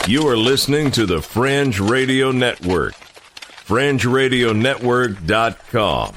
You are listening to the Fringe Radio Network. FringeRadioNetwork.com.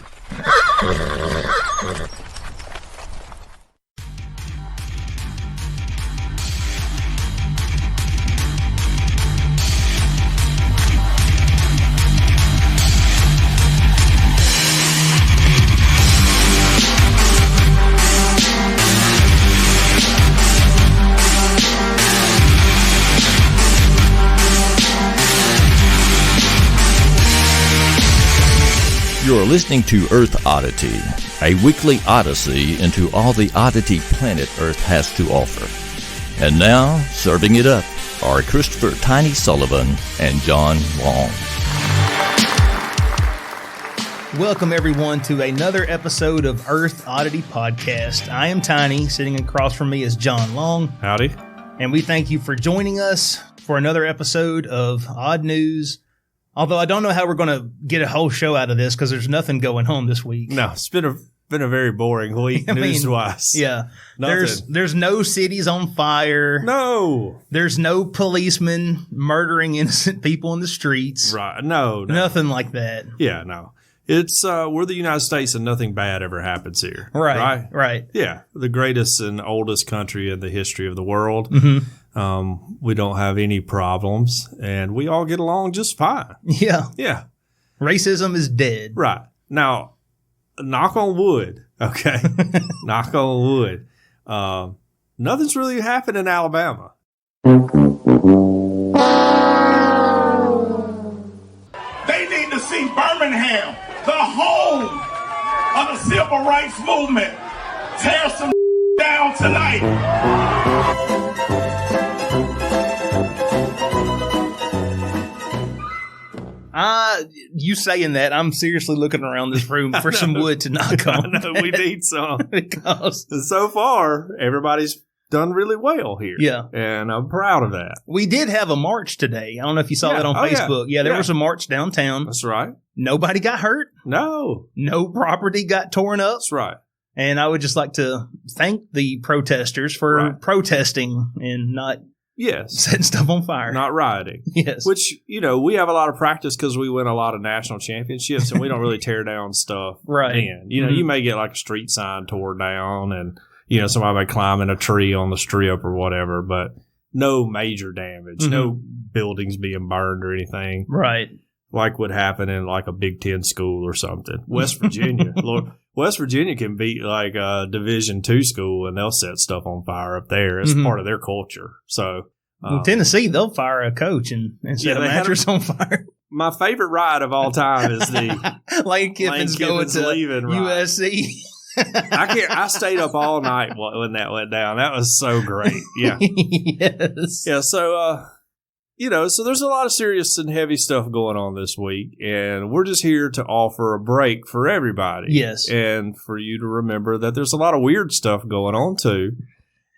You're listening to Earth Oddity, a weekly odyssey into all the oddity planet Earth has to offer. And now, serving it up are Christopher Tiny Sullivan and John Long. Welcome, everyone, to another episode of Earth Oddity Podcast. I am Tiny. Sitting across from me is John Long. Howdy. And we thank you for joining us for another episode of Odd News. Although I don't know how we're going to get a whole show out of this because there's nothing going on this week. No, it's been a very boring week news-wise. Yeah. Nothing. There's no cities on fire. No. There's no policemen murdering innocent people in the streets. Right. No. Nothing like that. Yeah, no. It's we're the United States and nothing bad ever happens here. Right. Yeah. The greatest and oldest country in the history of the world. Mm-hmm. We don't have any problems, and we all get along just fine. Yeah. Yeah. Racism is dead. Right. Now, knock on wood, okay? Knock on wood. Nothing's really happened in Alabama. They need to see Birmingham, the home of the civil rights movement, tear some down tonight. You saying that, I'm seriously looking around this room for some wood to knock on. I know, we need some. Because so far, everybody's done really well here. Yeah. And I'm proud of that. we did have a march today. I don't know if you saw that on Facebook. Yeah, there was a march downtown. That's right. Nobody got hurt. No. No property got torn up. That's right. And I would just like to thank the protesters for protesting and not setting stuff on fire. Not rioting. Yes. Which, we have a lot of practice because we win a lot of national championships and we don't really tear down stuff. Right. Then. You may get like a street sign tore down and, somebody may climb in a tree on the strip or whatever, but no major damage, no buildings being burned or anything. Right. Like would happen in like a Big Ten school or something. West Virginia. West Virginia can beat like a Division II school and they'll set stuff on fire up there. It's part of their culture. So, Tennessee, they'll fire a coach and set a mattress on fire. My favorite ride of all time is the Lane Kiffin's going to leaving USC. I stayed up all night when that went down. That was so great. Yeah. Yes. Yeah. So, so there's a lot of serious and heavy stuff going on this week, and we're just here to offer a break for everybody. Yes. And for you to remember that there's a lot of weird stuff going on, too.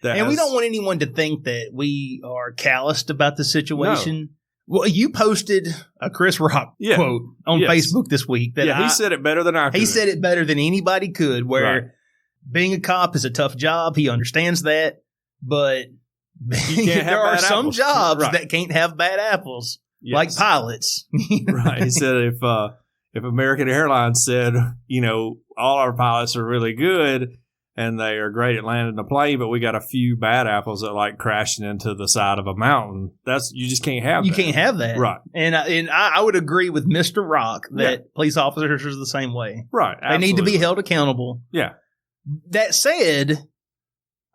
And we don't want anyone to think that we are calloused about the situation. No. Well, you posted a Chris Rock quote on Facebook this week. That he said it better than I could. He said it better than anybody could, where being a cop is a tough job. He understands that, but there are some jobs that can't have bad apples, like pilots. Right. He said if American Airlines said, all our pilots are really good and they are great at landing a plane, but we got a few bad apples that like crashing into the side of a mountain. You just can't have that. You can't have that. Right. And I would agree with Mr. Rock that police officers are the same way. Right. Absolutely. They need to be held accountable. Yeah. That said,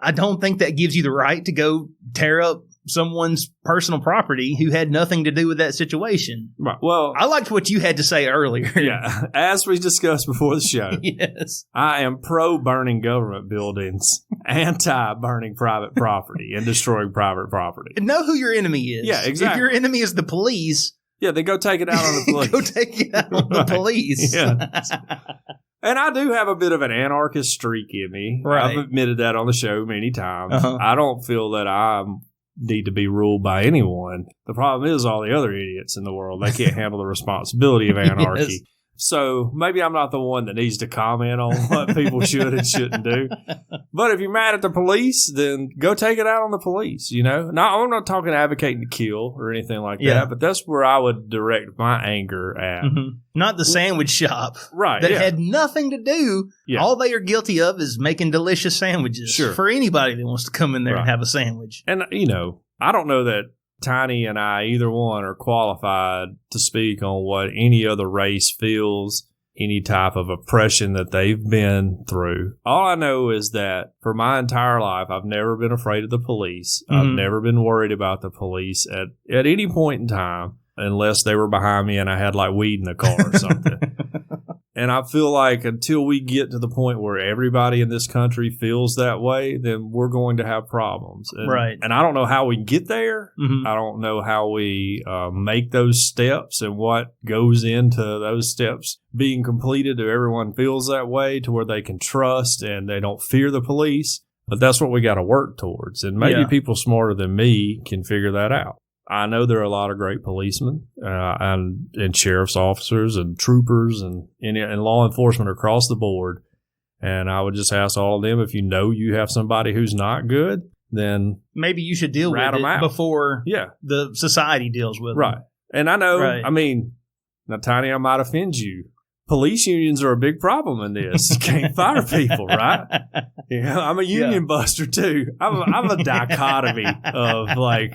I don't think that gives you the right to go tear up someone's personal property who had nothing to do with that situation. Right. Well, I liked what you had to say earlier. Yeah. As we discussed before the show, yes, I am pro burning government buildings, anti burning private property and destroying private property. Know who your enemy is. Yeah, exactly. If your enemy is the police, then go take it out on the police. Go take it out on the police. Yeah. And I do have a bit of an anarchist streak in me. Right. I've admitted that on the show many times. I don't feel that I need to be ruled by anyone. The problem is all the other idiots in the world. They can't handle the responsibility of anarchy. So maybe I'm not the one that needs to comment on what people should and shouldn't do. But if you're mad at the police, then go take it out on the police, you know? Now, I'm not talking advocating to kill or anything like that, but that's where I would direct my anger at. Not the sandwich shop. Right. That had nothing to do. Yeah. All they are guilty of is making delicious sandwiches for anybody that wants to come in there and have a sandwich. And, you know, I don't know that Tiny and I, either one, are qualified to speak on what any other race feels, any type of oppression that they've been through. All I know is that for my entire life, I've never been afraid of the police. I've never been worried about the police at any point in time, unless they were behind me and I had like weed in the car or something. And I feel like until we get to the point where everybody in this country feels that way, then we're going to have problems. And I don't know how we get there. I don't know how we make those steps and what goes into those steps being completed to everyone feels that way, to where they can trust and they don't fear the police. But that's what we got to work towards. And maybe people smarter than me can figure that out. I know there are a lot of great policemen and sheriff's officers and troopers and law enforcement across the board. And I would just ask all of them, if you know you have somebody who's not good, then maybe you should deal with it before the society deals with it. And I know, I mean, now, Tiny, I might offend you. Police unions are a big problem in this. You can't fire people, right? You know, I'm a union buster, too. I'm a dichotomy of, like,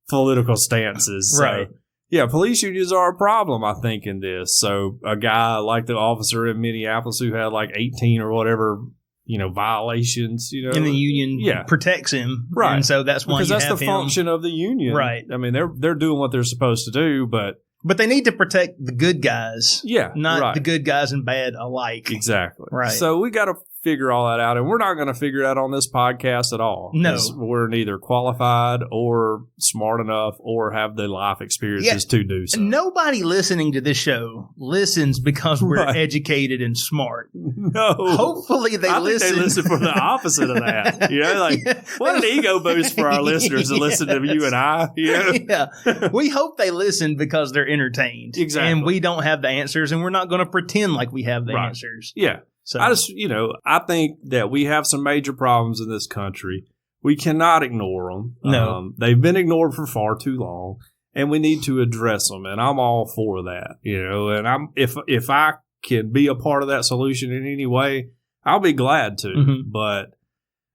political stances. So, yeah, police unions are a problem, I think, in this. So a guy like the officer in Minneapolis who had like 18 or whatever, you know, violations, you know. And the union protects him. Right. And so that's why because that's the function of the union. Right. I mean, they're doing what they're supposed to do, but they need to protect the good guys. Yeah. Not the good guys and bad alike. Exactly. Right. So we got to figure all that out, and we're not going to figure it out on this podcast at all. No. We're neither qualified or smart enough or have the life experiences to do so. Nobody listening to this show listens because we're educated and smart. No. Hopefully they listen. Think they listen for the opposite of that. You know, like, what an ego boost for our listeners to listen to you and I. You know? We hope they listen because they're entertained. Exactly. And we don't have the answers, and we're not going to pretend like we have the answers. Yeah. So I think that we have some major problems in this country. We cannot ignore them. No. They've been ignored for far too long, and we need to address them. And I'm all for that, you know. And if I can be a part of that solution in any way, I'll be glad to. But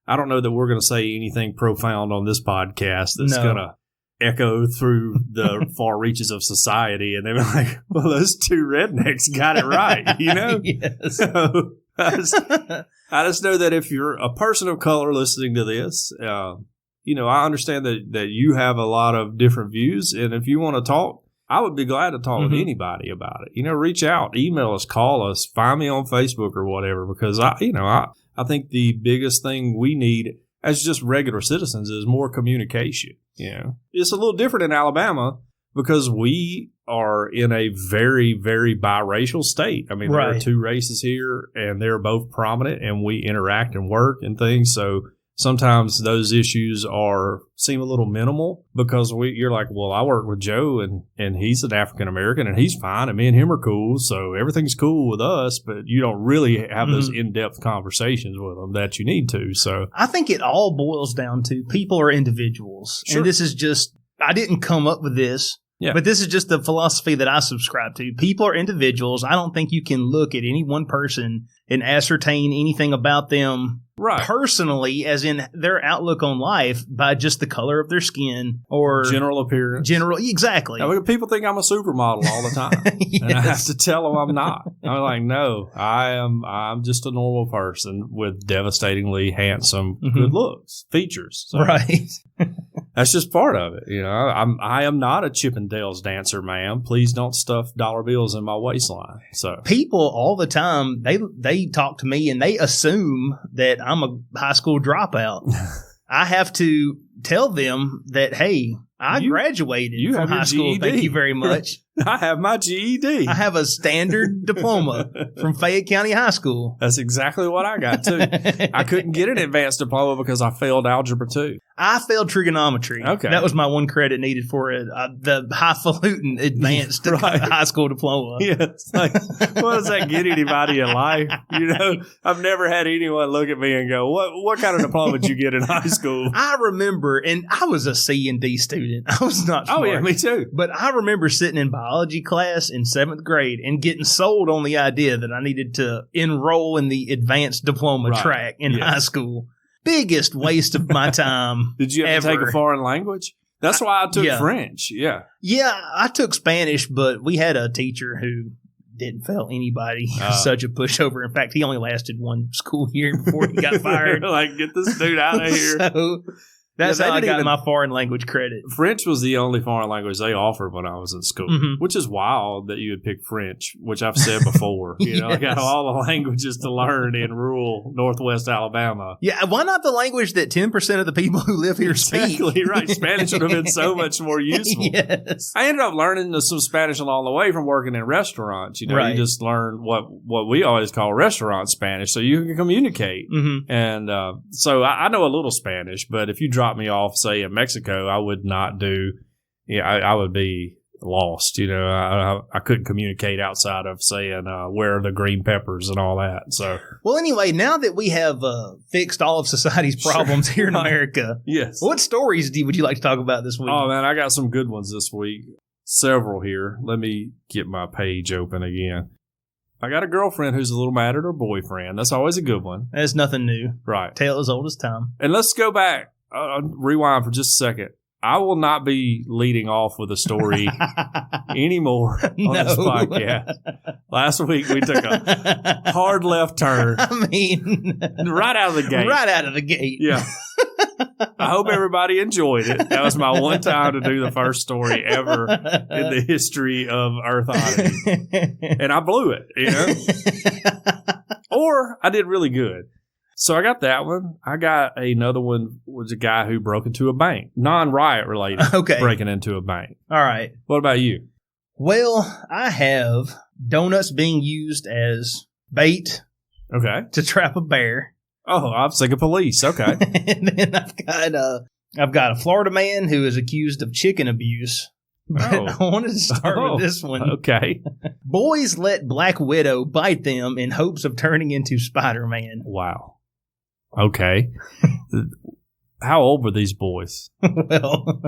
I don't know that we're going to say anything profound on this podcast that's going to echo through the far reaches of society, and they're like, well, those two rednecks got it right, you know? Yes. So I just know that if you're a person of color listening to this, you know, I understand that you have a lot of different views, and if you want to talk, I would be glad to talk with anybody about it. You know, reach out, email us, call us, find me on Facebook or whatever, because I think the biggest thing we need as just regular citizens is more communication. You know, it's a little different in Alabama because we are in a very, very biracial state. I mean, there are two races here, and they're both prominent, and we interact and work and things. So sometimes those issues seem a little minimal because you're like, well, I work with Joe, and he's an African American, and he's fine, and me and him are cool, so everything's cool with us. But you don't really have those in-depth conversations with them that you need to. So I think it all boils down to people are individuals, and this is just I didn't come up with this. Yeah. But this is just the philosophy that I subscribe to. People are individuals. I don't think you can look at any one person and ascertain anything about them personally, as in their outlook on life, by just the color of their skin or general appearance. Exactly. Now, people think I'm a supermodel all the time, and I have to tell them I'm not. I'm like, no, I'm just a normal person with devastatingly handsome, good looks, features. So that's just part of it. You know, I am not a Chippendales dancer, ma'am. Please don't stuff dollar bills in my waistline. So people all the time, they talk to me and they assume that I'm a high school dropout. I have to tell them that, hey, I graduated from high school. Thank you very much. I have my GED. I have a standard diploma from Fayette County High School. That's exactly what I got, too. I couldn't get an advanced diploma because I failed Algebra 2. I failed trigonometry. Okay. That was my one credit needed for it. The highfalutin advanced high school diploma. Yeah. It's like, what does that get anybody in life? You know, I've never had anyone look at me and go, what kind of diploma did you get in high school? I remember, and I was a C and D student. I was not smart. Oh, yeah, me too. But I remember sitting in biology class in 7th grade and getting sold on the idea that I needed to enroll in the advanced diploma track in high school. Biggest waste of my time. Did you have to take a foreign language? That's why I took French. Yeah. Yeah, I took Spanish, but we had a teacher who didn't fail anybody. Such a pushover. In fact, he only lasted one school year before he got fired. Like, get this dude out of here. So that's how I got my foreign language credit. French was the only foreign language they offered when I was in school, which is wild that you would pick French, which I've said before. You know, I got all the languages to learn in rural Northwest Alabama. Yeah, why not the language that 10% of the people who live here speak? Exactly, right. Spanish would have been so much more useful. Yes. I ended up learning some Spanish along the way from working in restaurants. You know, you just learn what we always call restaurant Spanish, so you can communicate. And so I know a little Spanish, but if you drop me off, say, in Mexico, I would not do, I would be lost. You know, I couldn't communicate outside of saying, where are the green peppers and all that. So, well, anyway, now that we have fixed all of society's problems here in America, what stories would you like to talk about this week? Oh, man, I got some good ones this week. Several here. Let me get my page open again. I got a girlfriend who's a little mad at her boyfriend. That's always a good one. That's nothing new. Right. Tale as old as time. And let's go back. Rewind for just a second. I will not be leading off with a story anymore on this podcast. Last week we took a hard left turn. I mean, right out of the gate. Right out of the gate. Yeah. I hope everybody enjoyed it. That was my one time to do the first story ever in the history of Earth Oddity. And I blew it, you know? Or I did really good. So I got that one. I got another one, was a guy who broke into a bank. Non-riot related. Okay. Breaking into a bank. All right. What about you? Well, I have donuts being used as bait to trap a bear. Oh, I was thinking police. Okay. And then I've got a Florida man who is accused of chicken abuse. But I wanted to start with this one. Okay. Boys let Black Widow bite them in hopes of turning into Spider-Man. Wow. Okay. How old were these boys? Well,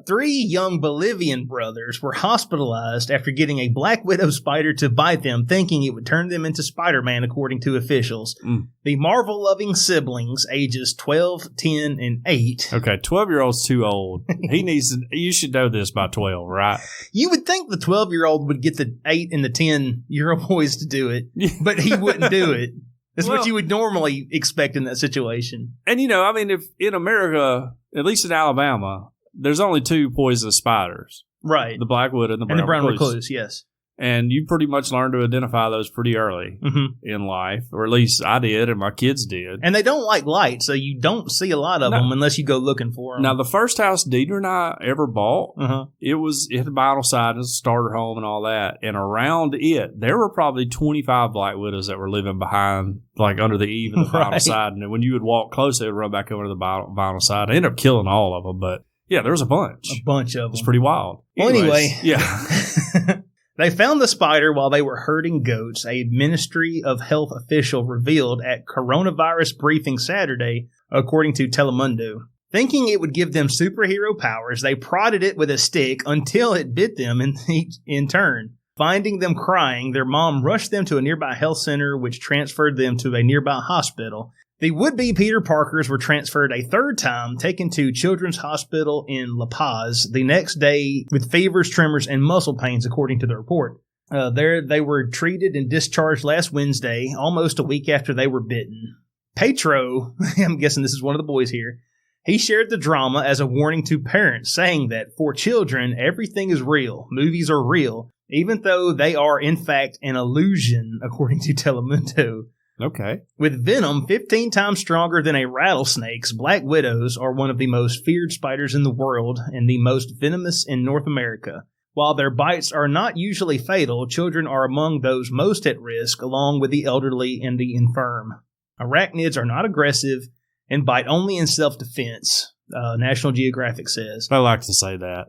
3 young Bolivian brothers were hospitalized after getting a Black Widow spider to bite them, thinking it would turn them into Spider-Man, according to officials. The Marvel-loving siblings, ages 12, 10, and 8. Okay, 12-year-old's too old. You should know this by 12, right? You would think the 12-year-old would get the 8 and the 10-year-old boys to do it, but he wouldn't do it. That's what you would normally expect in that situation. And, you know, I mean, if in America, at least in Alabama, there's only 2 poisonous spiders. Right. The black widow and the brown recluse. Yes. And you pretty much learn to identify those pretty early in life, or at least I did and my kids did. And they don't like light, so you don't see a lot of them unless you go looking for them. Now, the first house Deidre and I ever bought, it had vinyl siding, starter home and all that. And around it, there were probably 25 black widows that were living behind, like under the eave of the vinyl siding. And when you would walk close, they would run back over to the vinyl side. I ended up killing all of them, but yeah, there was a bunch. A bunch of them. It's pretty wild. Well, anyway. Yeah. They found the spider while they were herding goats, a Ministry of Health official revealed at coronavirus briefing Saturday, according to Telemundo. Thinking it would give them superhero powers, they prodded it with a stick until it bit them in turn. Finding them crying, their mom rushed them to a nearby health center, which transferred them to a nearby hospital. The would-be Peter Parkers were transferred a 3rd time, taken to Children's Hospital in La Paz the next day with fevers, tremors, and muscle pains, according to the report. There they were treated and discharged last Wednesday, almost a week after they were bitten. Petro, I'm guessing this is one of the boys here, he shared the drama as a warning to parents, saying that for children, everything is real. Movies are real, even though they are, in fact, an illusion, according to Telemundo. Okay. With venom 15 times stronger than a rattlesnake's, black widows are one of the most feared spiders in the world and the most venomous in North America. While their bites are not usually fatal, children are among those most at risk, along with the elderly and the infirm. Arachnids are not aggressive and bite only in self-defense, National Geographic says. I like to say that.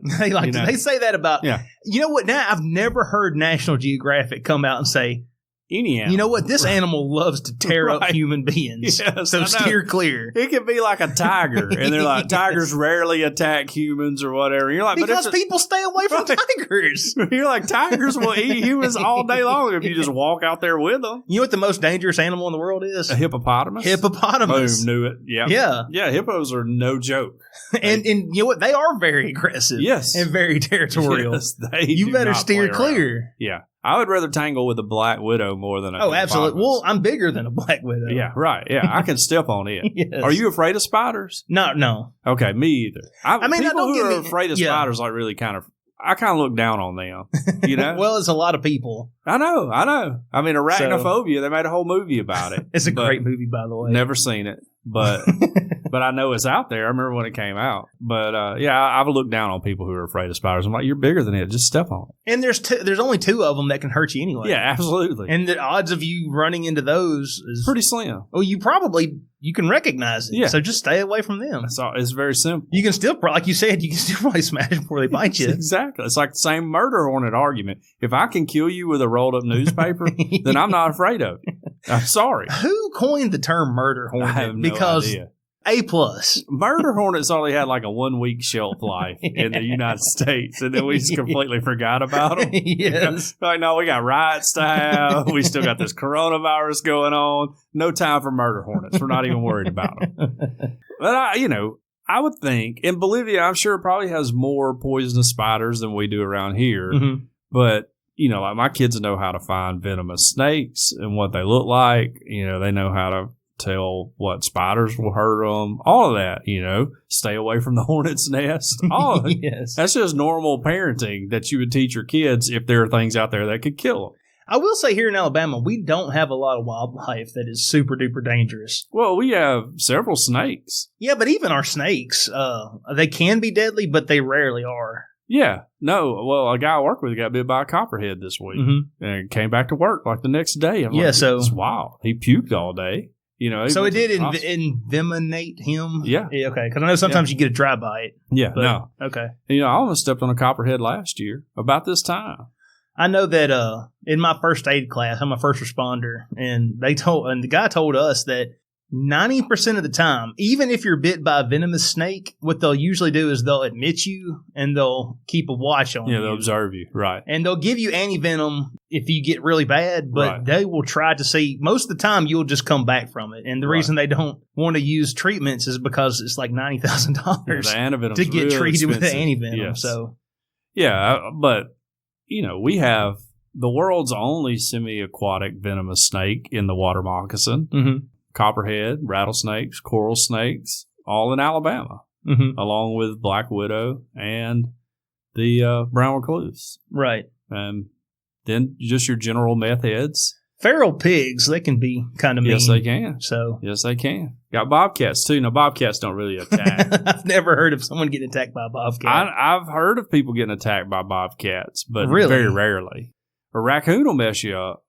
They say that about... Yeah. You know what? Now, I've never heard National Geographic come out and say, any animal. You know what? This animal loves to tear up human beings. Yes, so steer clear. It could be like a tiger. And they're like, tigers rarely attack humans or whatever. You're like, because people stay away from tigers. You're like, tigers will eat humans all day long if you just walk out there with them. You know what the most dangerous animal in the world is? A hippopotamus? Hippopotamus. Boom, knew it. Yeah. Yeah. Yeah, hippos are no joke. And you know what? They are very aggressive. Yes. And very territorial. Yes, you better steer clear. Yeah. I would rather tangle with a black widow more than a hippopotamus. Absolutely. Well, I'm bigger than a black widow. Yeah, right. Yeah, I can step on it. Yes. Are you afraid of spiders? No. Okay, me either. People who are afraid of spiders, like really I kind of look down on them, you know? Well, it's a lot of people. I know. I mean, arachnophobia, they made a whole movie about it. It's a great movie, by the way. Never seen it, but but I know it's out there. I remember when it came out. But I've looked down on people who are afraid of spiders. I'm like, you're bigger than it. Just step on it. And there's only 2 of them that can hurt you anyway. Yeah, absolutely. And the odds of you running into those is pretty slim. Well, you can recognize it. Yeah. So just stay away from them. It's very simple. You can still, like you said, you can still probably smash them before they bite you. Exactly. It's like the same murder hornet argument. If I can kill you with a rolled up newspaper, then I'm not afraid of you. I'm sorry. Who coined the term murder hornet? I have no idea. A+. Murder hornets only had like a 1-week shelf life in the United States, and then we just completely forgot about them. Yes. Like, no, we got riots to have. We still got this coronavirus going on. No time for murder hornets. We're not even worried about them. But I would think, in Bolivia, I'm sure it probably has more poisonous spiders than we do around here. Mm-hmm. But, like my kids know how to find venomous snakes and what they look like. They know how to tell what spiders will hurt them, all of that, stay away from the hornet's nest, all of it. Yes. That's just normal parenting that you would teach your kids if there are things out there that could kill them. I will say here in Alabama, we don't have a lot of wildlife that is super duper dangerous. Well, we have several snakes. Yeah, but even our snakes, they can be deadly, but they rarely are. Yeah. No. Well, a guy I work with got bit by a copperhead this week and came back to work like the next day. So it's wild. He puked all day. So it did envenomate him? Yeah. Okay, because I know sometimes you get a dry bite. Yeah, no. Okay. I almost stepped on a copperhead last year about this time. I know that in my first aid class, I'm a first responder, and the guy told us that 90% of the time, even if you're bit by a venomous snake, what they'll usually do is they'll admit you and they'll keep a watch on you. Yeah, they'll observe you, right. And they'll give you antivenom if you get really bad, but they will try to see, most of the time you'll just come back from it. And the reason they don't want to use treatments is because it's like $90,000 to get treated with the antivenom. Yes. So, yeah, but, we have the world's only semi-aquatic venomous snake in the water moccasin. Mm-hmm. Copperhead, rattlesnakes, coral snakes, all in Alabama, along with black widow and the brown recluse. Right. And then just your general meth heads. Feral pigs, they can be kind of mean. Yes, they can. So yes, they can. Got bobcats, too. Now, bobcats don't really attack. I've never heard of someone getting attacked by a bobcat. I've heard of people getting attacked by bobcats, but really? Very rarely. A raccoon will mess you up.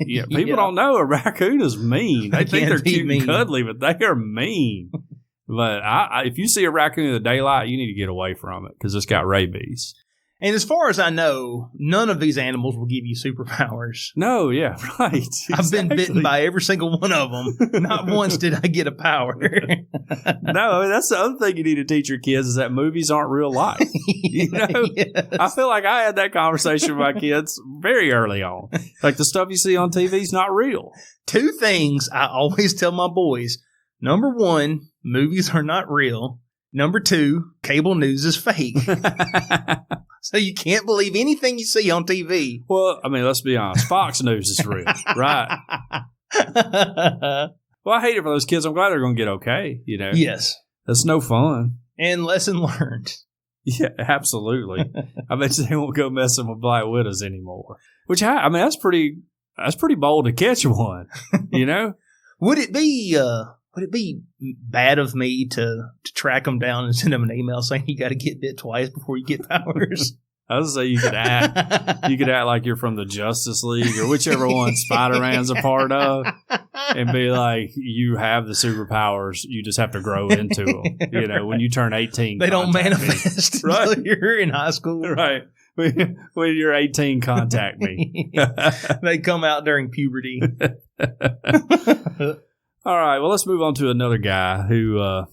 Yeah, people don't know a raccoon is mean. They think they're cute and cuddly, but they are mean. But if you see a raccoon in the daylight, you need to get away from it because it's got rabies. And as far as I know, none of these animals will give you superpowers. No, yeah, right. Exactly. I've been bitten by every single one of them. Not once did I get a power. No, that's the other thing you need to teach your kids is that movies aren't real life. Yes. I feel like I had that conversation with my kids very early on. Like the stuff you see on TV is not real. 2 things I always tell my boys. Number 1, movies are not real. Number 2, cable news is fake. So you can't believe anything you see on TV. Well, I mean, let's be honest. Fox News is real, right? Well, I hate it for those kids. I'm glad they're going to get okay, Yes. That's no fun. And lesson learned. Yeah, absolutely. I bet you they won't go messing with black widows anymore. Which, I mean, that's pretty bold to catch one, Would it be bad of me to track them down and send them an email saying you got to get bit twice before you get powers? I was say you could act like you're from the Justice League or whichever one Spider-Man's a part of, and be like, you have the superpowers, you just have to grow into them. You know, when you turn 18, they don't manifest right? until you're in high school, right? When you're 18, contact me. They come out during puberty. All right, well, let's move on to another guy who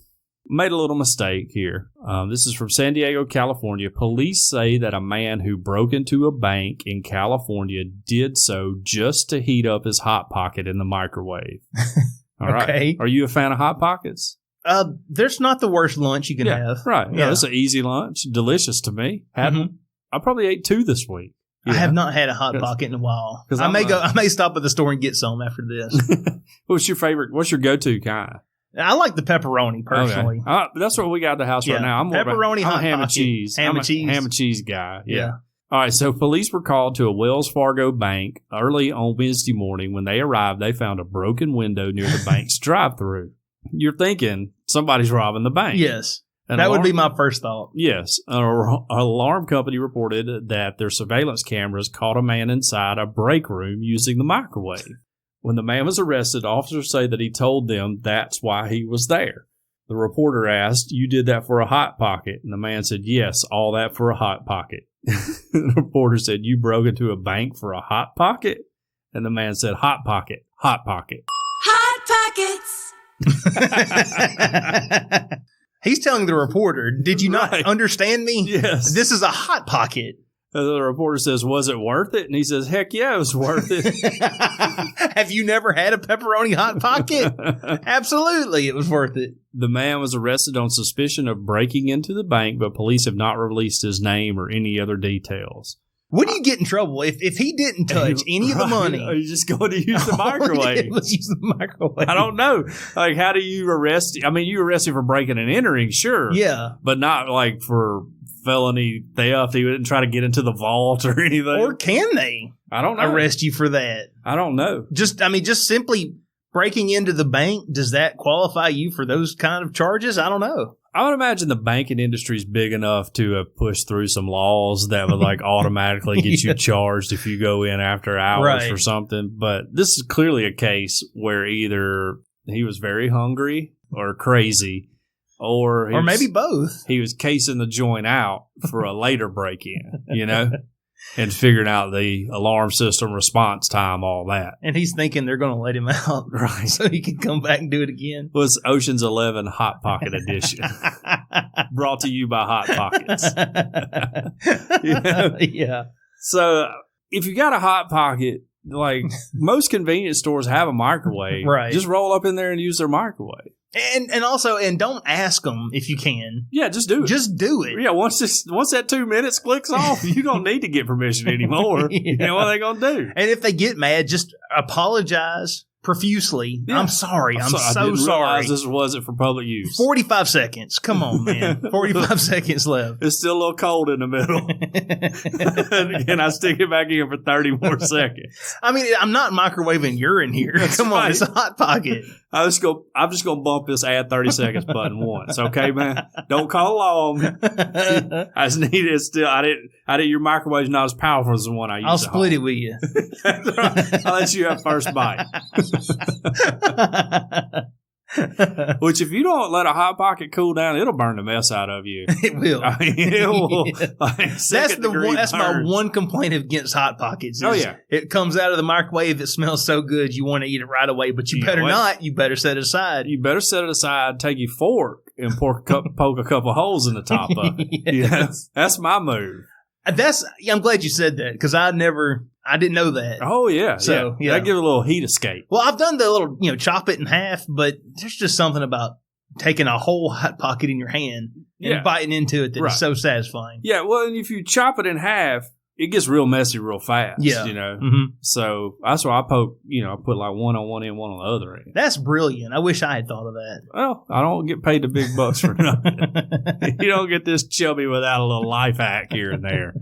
made a little mistake here. This is from San Diego, California. Police say that a man who broke into a bank in California did so just to heat up his Hot Pocket in the microwave. All right. Okay. Are you a fan of Hot Pockets? There's not the worst lunch you can have. Right. Yeah. It's an easy lunch. Delicious to me. I probably ate 2 this week. I have not had a Hot Pocket in a while. I may stop at the store and get some after this. What's your favorite? What's your go-to kind? I like the pepperoni personally. Okay. That's what we got at the house right now. I'm more pepperoni, I'm Hot ham and Pocket. cheese. Ham and cheese. Ham and cheese guy. Yeah. All right. So police were called to a Wells Fargo bank early on Wednesday morning. When they arrived, they found a broken window near the bank's drive-through. You're thinking somebody's robbing the bank. Yes. That would be my first thought. Yes. An alarm company reported that their surveillance cameras caught a man inside a break room using the microwave. When the man was arrested, officers say that he told them that's why he was there. The reporter asked, "You did that for a Hot Pocket?" And the man said, "Yes, all that for a Hot Pocket." The reporter said, "You broke into a bank for a Hot Pocket?" And the man said, "Hot Pocket, Hot Pocket." Hot Pockets! He's telling the reporter, "Did you not understand me? Yes. This is a Hot Pocket." And the reporter says, "Was it worth it?" And he says, "Heck yeah, it was worth it." Have you never had a pepperoni Hot Pocket? Absolutely, it was worth it. The man was arrested on suspicion of breaking into the bank, but police have not released his name or any other details. Would you get in trouble if he didn't touch any of the money? Are you just going to use the microwave? Let's use the microwave. I don't know. Like, how do you arrest? I mean, you arrest him for breaking and entering, sure. Yeah. But not like for felony theft. He wouldn't try to get into the vault or anything. Or can they? I don't know. Arrest you for that? I don't know. Just simply breaking into the bank, does that qualify you for those kind of charges? I don't know. I would imagine the banking industry is big enough to have pushed through some laws that would like automatically get you charged if you go in after hours or something. But this is clearly a case where either he was very hungry or crazy, or maybe both. He was casing the joint out for a later break-in, you know, and figuring out the alarm system response time, all that. And he's thinking they're going to let him out, right? So he can come back and do it again. It was Ocean's 11 Hot Pocket Edition, brought to you by Hot Pockets. You know? Yeah. So if you got a Hot Pocket, like most convenience stores have a microwave, right? Just roll up in there and use their microwave. And also don't ask them if you can. Yeah, just do it. Just do it. Yeah, once that 2 minutes clicks off, you don't need to get permission anymore. Yeah. You know what they're going to do. And if they get mad, just apologize profusely. Yeah. I'm sorry. I'm so I didn't sorry. Realize this wasn't for public use. 45 seconds. Come on, man. 45 seconds left. It's still a little cold in the middle. And I stick it back in for 30 more seconds. I mean, I'm not microwaving urine here. Come on, it's a Hot Pocket. I'm just going to bump this add 30 seconds button once. Okay, man? Don't call long. I just need it still. Your microwave's not as powerful as the one I use. I'll split it with you. I'll let you have first bite. Which, if you don't let a Hot Pocket cool down, it'll burn the mess out of you. It will. I mean, it will. Like, that's my one complaint against Hot Pockets. It comes out of the microwave. It smells so good, you want to eat it right away, but you better not. You better set it aside. You better set it aside. Take your fork and poke a couple holes in the top of it. Yes. That's my move. I'm glad you said that because I didn't know that. Oh, yeah. So, yeah. That give it a little heat escape. Well, I've done the little, chop it in half, but there's just something about taking a whole Hot Pocket in your hand and biting into it that is so satisfying. Yeah, well, and if you chop it in half, it gets real messy real fast. Yeah. Mm-hmm. So that's why I put like one on one end, one on the other end. That's brilliant. I wish I had thought of that. Well, I don't get paid the big bucks for nothing. You don't get this chubby without a little life hack here and there.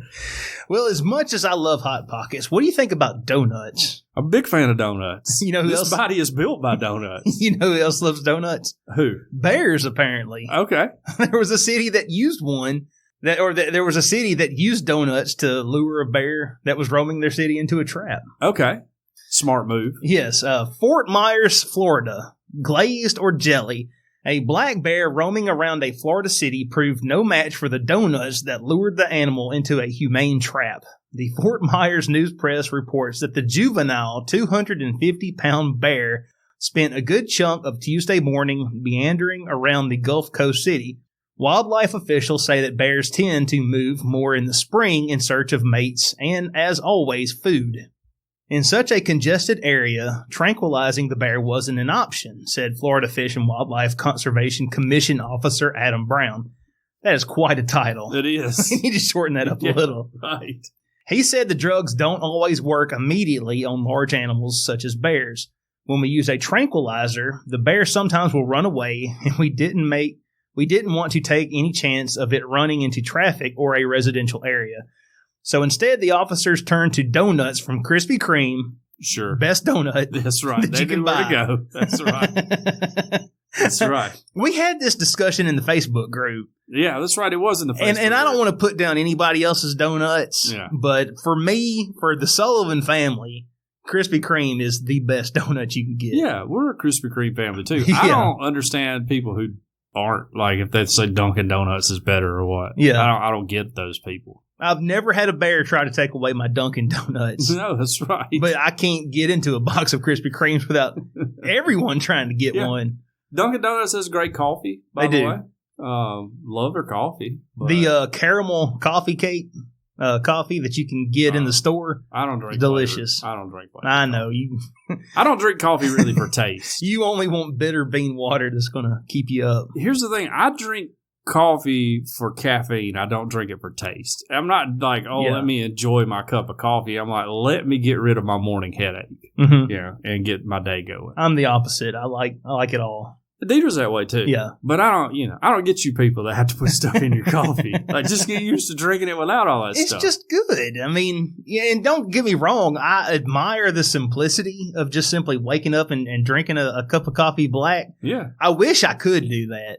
Well, as much as I love Hot Pockets, what do you think about donuts? I'm a big fan of donuts. You know who this body is built by donuts. You know who else loves donuts? Who? Bears, apparently. Okay. There was a city that used one There was a city that used donuts to lure a bear that was roaming their city into a trap. Okay. Smart move. Yes. Fort Myers, Florida. Glazed or jelly. A black bear roaming around a Florida city proved no match for the donuts that lured the animal into a humane trap. The Fort Myers News Press reports that the juvenile 250-pound bear spent a good chunk of Tuesday morning meandering around the Gulf Coast city. Wildlife officials say that bears tend to move more in the spring in search of mates and, as always, food. In such a congested area, tranquilizing the bear wasn't an option, said Florida Fish and Wildlife Conservation Commission Officer Adam Brown. That is quite a title. It is. We need to shorten that up a little. Right. He said the drugs don't always work immediately on large animals such as bears. When we use a tranquilizer, the bear sometimes will run away, and we didn't want to take any chance of it running into traffic or a residential area. So instead, the officers turned to donuts from Krispy Kreme. Sure. Best donut. That's right. That they you can knew where buy. to go. That's right. That's right. We had this discussion in the Facebook group. Yeah, that's right. It was in the Facebook And I don't group. want to put down anybody else's donuts. Yeah. But for me, for the Sullivan family, Krispy Kreme is the best donut you can get. Yeah, we're a Krispy Kreme family, too. Yeah. I don't understand people who aren't, like, if they say Dunkin' Donuts is better or what. Yeah. I don't get those people. I've never had a bear try to take away my Dunkin' Donuts. No, that's right. But I can't get into a box of Krispy Kremes without everyone trying to get one. Dunkin' Donuts has great coffee, by They the do. way. Love their coffee. But The caramel coffee cake coffee that you can get in the store. I don't drink delicious. I don't drink flavored I know you. I don't drink coffee really for taste. You only want bitter bean water that's going to keep you up. Here's the thing. I drink coffee for caffeine. I don't drink it for taste. I'm not like, let me enjoy my cup of coffee. I'm like, let me get rid of my morning headache, and get my day going. I'm the opposite. I like it all. Dieter's that way too. Yeah. But I don't get you people that have to put stuff in your coffee. Like, just get used to drinking it without all that stuff. It's just good. I mean, yeah, and don't get me wrong. I admire the simplicity of just simply waking up and drinking a cup of coffee black. Yeah. I wish I could do that.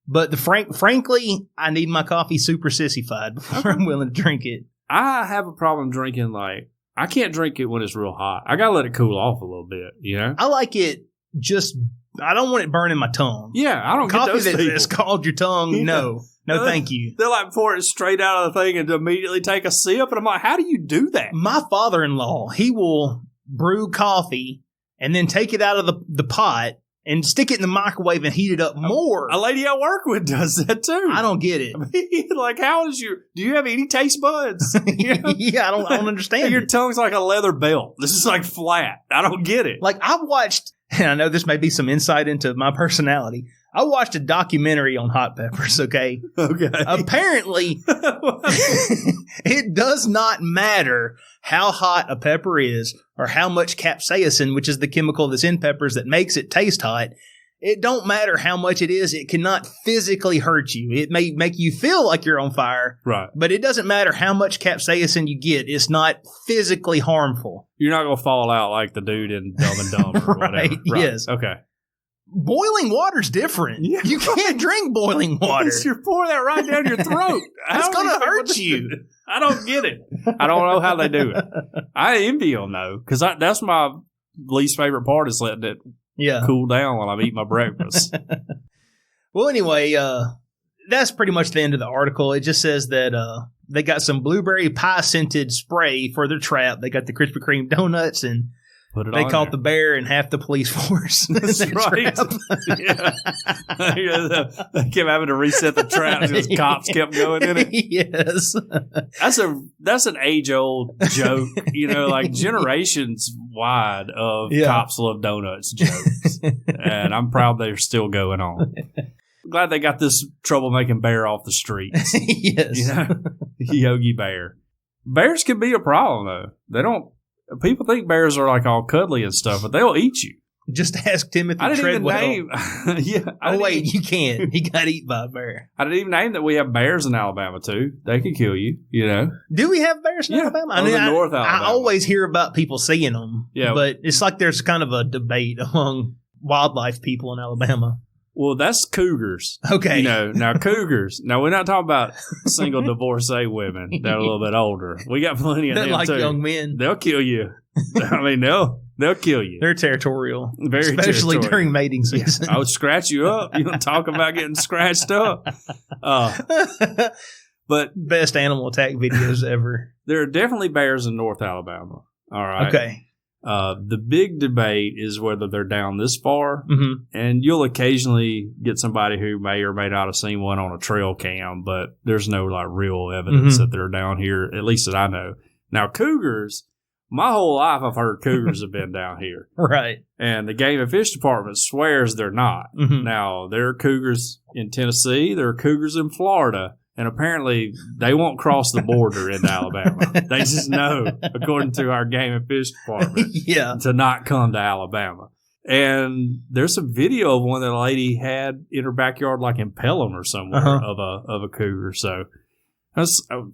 But frankly, I need my coffee super sissified before I'm willing to drink it. I have a problem drinking, like, I can't drink it when it's real hot. I got to let it cool off a little bit, I like it just, I don't want it burning my tongue. Yeah, I don't Coffee get those people. that's called your tongue, Yeah. no, thank you. They'll like pour it straight out of the thing and immediately take a sip. And I'm like, how do you do that? My father-in-law, he will brew coffee and then take it out of the pot and stick it in the microwave and heat it up more. A lady I work with does that too. I don't get it. I mean, like, do you have any taste buds? You know? Yeah, I don't understand Your it. tongue's like a leather belt. This is like flat. I don't get it. Like, I watched, and I know this may be some insight into my personality. I watched a documentary on hot peppers, okay? Okay. Apparently, it does not matter how hot a pepper is or how much capsaicin, which is the chemical that's in peppers that makes it taste hot. It don't matter how much it is. It cannot physically hurt you. It may make you feel like you're on fire. Right. But it doesn't matter how much capsaicin you get. It's not physically harmful. You're not going to fall out like the dude in Dumb and Dumber or Right, whatever. yes. Okay. Boiling water's different. Yeah, you can't drink boiling water. You're pouring that right down your throat. It's going to hurt you. I don't get it. I don't know how they do it. I envy them, though, because that's my least favorite part is letting it cool down while I'm eating my breakfast. Well, anyway, that's pretty much the end of the article. It just says that they got some blueberry pie scented spray for their trap. They got the Krispy Kreme donuts, and they caught the bear and half the police force. That's right. Yeah. They kept having to reset the trap because cops kept going in it. Yes. That's an age-old joke, like generations wide of cops love donuts jokes. And I'm proud they're still going on. I'm glad they got this troublemaking bear off the streets. Yes. Yogi Bear. Bears can be a problem, though. They don't. People think bears are like all cuddly and stuff, but they'll eat you. Just ask Timothy I didn't Treadwell. even name. You can't. He got eaten by a bear. I didn't even name that we have bears in Alabama too. They can kill you. Do we have bears in Alabama? North Alabama. I always hear about people seeing them. Yeah, but it's like there's kind of a debate among wildlife people in Alabama. Well, that's cougars. Okay. Now cougars. Now, we're not talking about single divorcee women that are a little bit older. We got plenty of them, like too. young men. They'll kill you. I mean, they'll kill you. They're territorial. Very especially territorial. during mating season. I would scratch you up. You don't talk about getting scratched up. But best animal attack videos ever. There are definitely bears in North Alabama. All right. Okay. The big debate is whether they're down this far, and you'll occasionally get somebody who may or may not have seen one on a trail cam, but there's no like real evidence that they're down here, at least that I know. Now, cougars, my whole life I've heard cougars have been down here. Right. And the Game and Fish Department swears they're not. Now, there are cougars in Tennessee, there are cougars in Florida. And apparently, they won't cross the border into Alabama. They just know, according to our Game and Fish Department, to not come to Alabama. And there's some video of one that a lady had in her backyard, like in Pelham or somewhere, of a cougar. So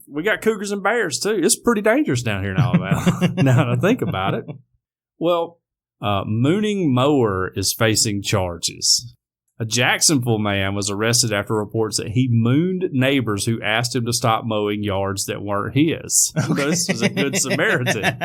we got cougars and bears, too. It's pretty dangerous down here in Alabama, now that I think about it. Well, mooning mower is facing charges. A Jacksonville man was arrested after reports that he mooned neighbors who asked him to stop mowing yards that weren't his. Okay. This was a good Samaritan.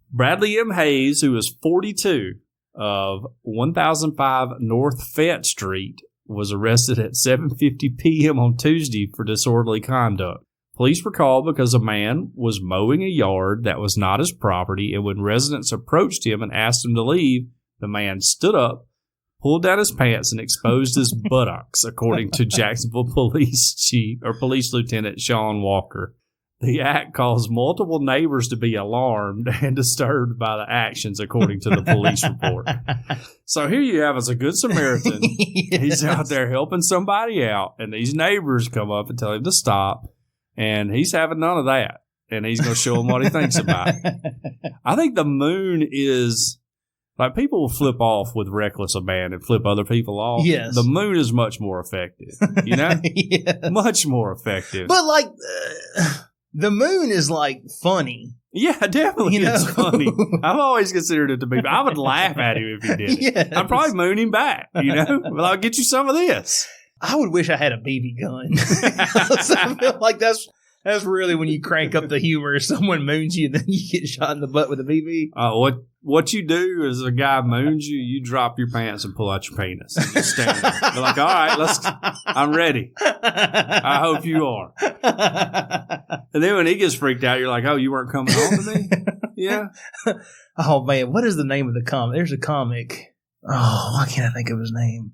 Bradley M. Hayes, who was 42, of 1005 North Fayette Street, was arrested at 7:50 p.m. on Tuesday for disorderly conduct. Police were called because a man was mowing a yard that was not his property, and when residents approached him and asked him to leave, the man stood up, pulled down his pants, and exposed his buttocks, according to Jacksonville Police Lieutenant Sean Walker. The act caused multiple neighbors to be alarmed and disturbed by the actions, according to the police report. So here you have as a good Samaritan. Yes. He's out there helping somebody out, and these neighbors come up and tell him to stop, and he's having none of that, and he's going to show them what he thinks about it. I think the moon is... Like, people will flip off with reckless abandon and flip other people off. Yes. The moon is much more effective, you know? Yes. Much more effective. But, like, the moon is, like, funny. Yeah, definitely it's funny. I've always considered it to be. I would laugh at him if he did it. Yes. I'd probably moon him back, you know? Well, I'll get you some of this. I would wish I had a BB gun. I feel like that's really when you crank up the humor. Someone moons you, and then you get shot in the butt with a BB. What you do is a guy moons you, you drop your pants and pull out your penis. And you stand there. You're like, all right, I'm ready. I hope you are. And then when he gets freaked out, you're like, oh, you weren't coming home to me? Yeah. Oh, man. What is the name of the comic? There's a comic. Oh, why can't I think of his name?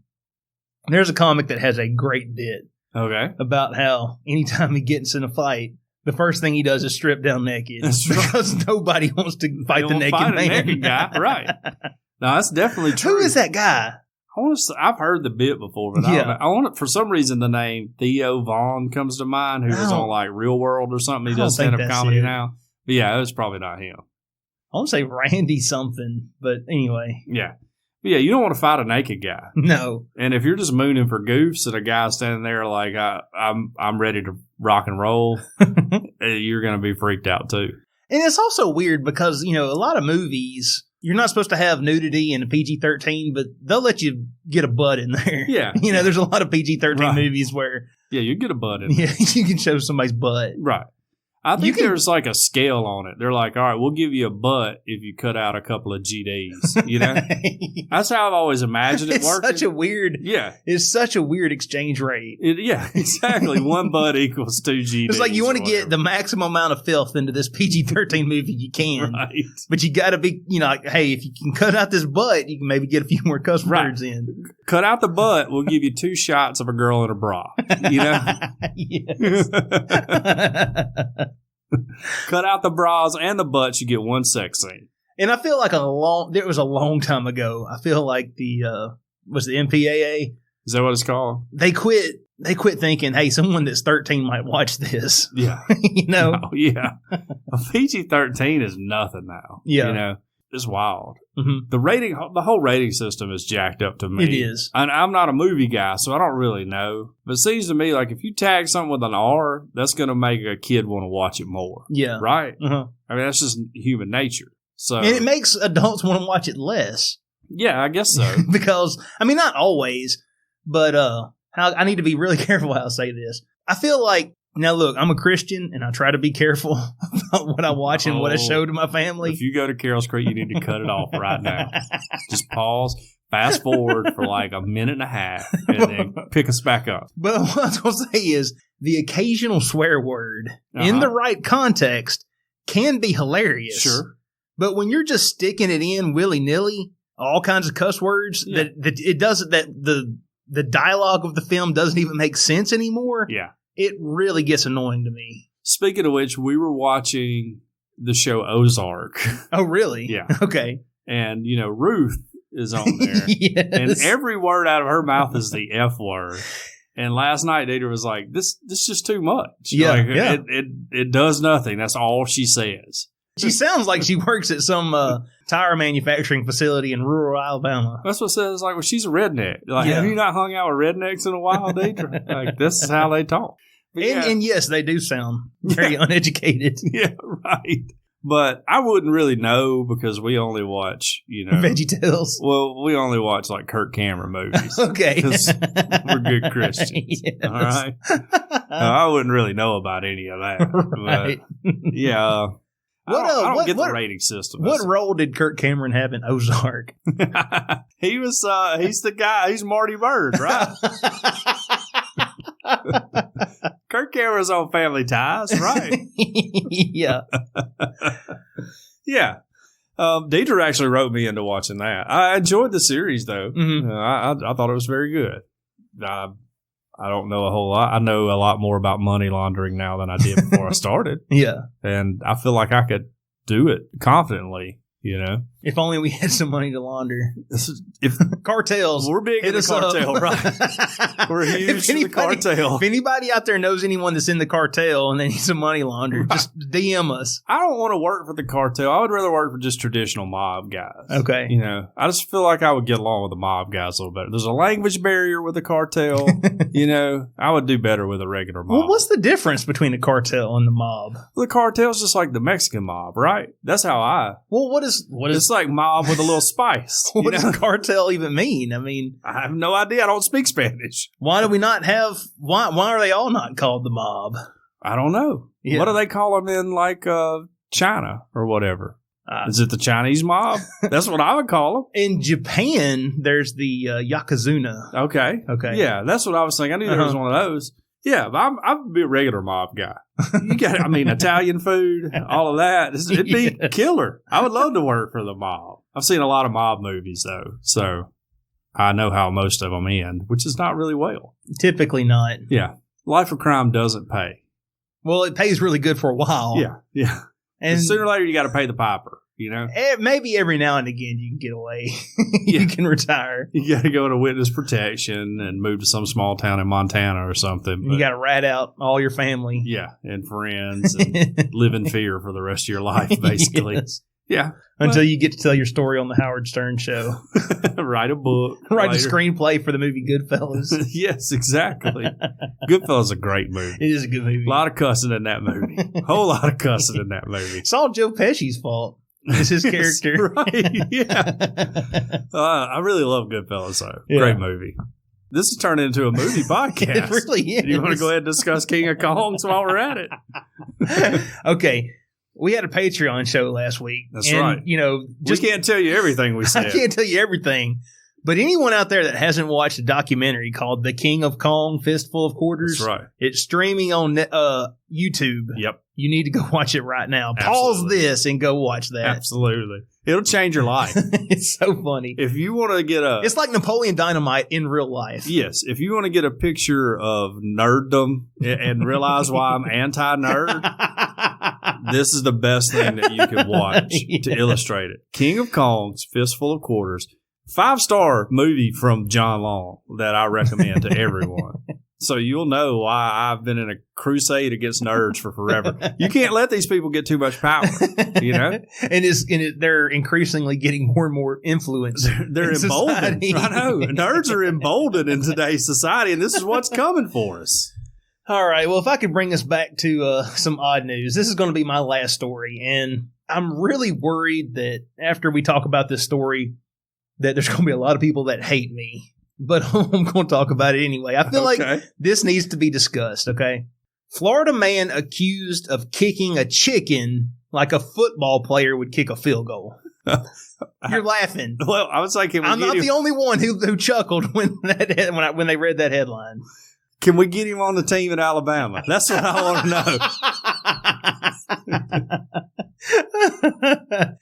There's a comic that has a great bit. Okay. About how anytime he gets in a fight, the first thing he does is strip down naked. That's right. Because nobody wants to fight the naked man. A naked guy. Right. No, that's definitely true. Who is that guy? I've heard the bit before, but I want it, for some reason, the name Theo Vaughn comes to mind, who was on like Real World or something. He does stand-up comedy now. But yeah, it was probably not him. I want to say Randy something, but anyway. Yeah. But yeah, you don't want to fight a naked guy. No. And if you're just mooning for goofs and a guy standing there like, I'm ready to rock and roll, you're going to be freaked out too. And it's also weird because, a lot of movies, you're not supposed to have nudity in a PG-13, but they'll let you get a butt in there. Yeah. There's a lot of PG-13 movies where... Yeah, you get a butt in there. Yeah, you can show somebody's butt. Right. I think there's like a scale on it. They're like, all right, we'll give you a butt if you cut out a couple of GDs, you know? That's how I've always imagined it working. It's such a weird exchange rate. Yeah, exactly. One butt equals 2 GDs. It's like you want to get the maximum amount of filth into this PG-13 movie you can. Right. But you got to be, like, hey, if you can cut out this butt, you can maybe get a few more cuss words in. Cut out the butt, we'll give you 2 shots of a girl in a bra, you know? Yes. Cut out the bras and the butts, you get 1 sex scene. And I feel like there was a long time ago. I feel like was the MPAA? Is that what it's called? They quit thinking, hey, someone that's 13 might watch this. Yeah. No, yeah. A PG-13 is nothing now. Yeah. It's wild. Mm-hmm. The whole rating system is jacked up to me. It is. And I'm not a movie guy, so I don't really know. But it seems to me like if you tag something with an R, that's going to make a kid want to watch it more. Yeah. Right? Uh-huh. I mean, that's just human nature. So, and it makes adults want to watch it less. Yeah, I guess so. Because, I mean, not always, but I need to be really careful how I say this. I feel like, now look, I'm a Christian, and I try to be careful about what I watch and what I show to my family. If you go to Carroll's Creek, you need to cut it off right now. Just pause, fast forward for like a minute and a half, and then pick us back up. But what I was going to say is the occasional swear word in the right context can be hilarious. Sure. But when you're just sticking it in willy-nilly, all kinds of cuss words, that it doesn't, that the dialogue of the film doesn't even make sense anymore. Yeah. It really gets annoying to me. Speaking of which, we were watching the show Ozark. Oh, really? Yeah. Okay. And, Ruth is on there. Yes. And every word out of her mouth is the F word. And last night, Deidre was like, this is just too much. Yeah, like, yeah. It does nothing. That's all she says. She sounds like she works at some tire manufacturing facility in rural Alabama. That's what it says. Like, well, she's a redneck. Like, have you not hung out with rednecks in a while, Deidre? Like, this is how they talk. And yes, they do sound very uneducated. Yeah, right. But I wouldn't really know because we only watch, VeggieTales. Well, we only watch like Kirk Cameron movies. Okay. Because we're good Christians. Yes. All right. I wouldn't really know about any of that. Right. But, yeah. I don't get the rating system. What role did Kirk Cameron have in Ozark? He's the guy. He's Marty Bird, right? Kirk Cameron's on Family Ties, right? Yeah. Yeah. Deidre actually wrote me into watching that. I enjoyed the series, though. Mm-hmm. I thought it was very good. I don't know a whole lot. I know a lot more about money laundering now than I did before I started. Yeah. And I feel like I could do it confidently, If only we had some money to launder. If Cartels. We're big in the cartel, right? We're huge in the cartel. If anybody out there knows anyone that's in the cartel and they need some money laundered, just DM us. I don't want to work for the cartel. I would rather work for just traditional mob guys. Okay. I just feel like I would get along with the mob guys a little better. There's a language barrier with the cartel. I would do better with a regular mob. Well, what's the difference between the cartel and the mob? Well, the cartel's just like the Mexican mob, right? That's how Well, what is it's like mob with a little spice. What does cartel even mean? I mean, I have no idea. I don't speak Spanish. Why do we not have? Why are they all not called the mob? I don't know. Yeah. What do they call them in like China or whatever? Is it the Chinese mob? That's what I would call them. In Japan, there's the Yokozuna. Okay. Yeah, that's what I was thinking. I knew there was one of those. Yeah, but I'd be a regular mob guy. You got, Italian food, all of that. It'd be killer. I would love to work for the mob. I've seen a lot of mob movies, though, so I know how most of them end, which is not really well. Typically not. Yeah. Life of crime doesn't pay. Well, it pays really good for a while. Yeah. And sooner or later, you got to pay the piper. Maybe every now and again you can get away. You can retire. You got to go to witness protection and move to some small town in Montana or something. You got to rat out all your family. Yeah, and friends and live in fear for the rest of your life, basically. Yes. Yeah. Until you get to tell your story on the Howard Stern show. Write a book. Write a screenplay for the movie Goodfellas. Yes, exactly. Goodfellas is a great movie. It is a good movie. A lot of cussing in that movie. A whole lot of cussing in that movie. It's all Joe Pesci's fault. It's his character. Right, yeah. I really love Goodfellas, though. Yeah. Great movie. This has turned into a movie podcast. It really is. You want to go ahead and discuss King of Kongs while we're at it? Okay. We had a Patreon show last week. That's right. Just we can't tell you everything we said. I can't tell you everything. But anyone out there that hasn't watched a documentary called The King of Kong, Fistful of Quarters, that's right. It's streaming on YouTube. Yep. You need to go watch it right now. Absolutely. Pause this and go watch that. Absolutely. It'll change your life. It's so funny. If you want to get It's like Napoleon Dynamite in real life. Yes. If you want to get a picture of nerddom and realize why I'm anti-nerd, this is the best thing that you can watch to illustrate it. King of Kongs, Fistful of Quarters. 5-star movie from John Long that I recommend to everyone. So you'll know why I've been in a crusade against nerds for forever. You can't let these people get too much power, And they're increasingly getting more and more influence. They're emboldened. I know. Nerds are emboldened in today's society, and this is what's coming for us. All right. Well, if I could bring us back to some odd news, this is going to be my last story. And I'm really worried that after we talk about this story, that there's going to be a lot of people that hate me, but I'm going to talk about it anyway. I feel like this needs to be discussed, okay? Florida man accused of kicking a chicken like a football player would kick a field goal. You're laughing. Well, I was like, I'm not the only one who chuckled when they read that headline. Can we get him on the team at Alabama? That's what I want to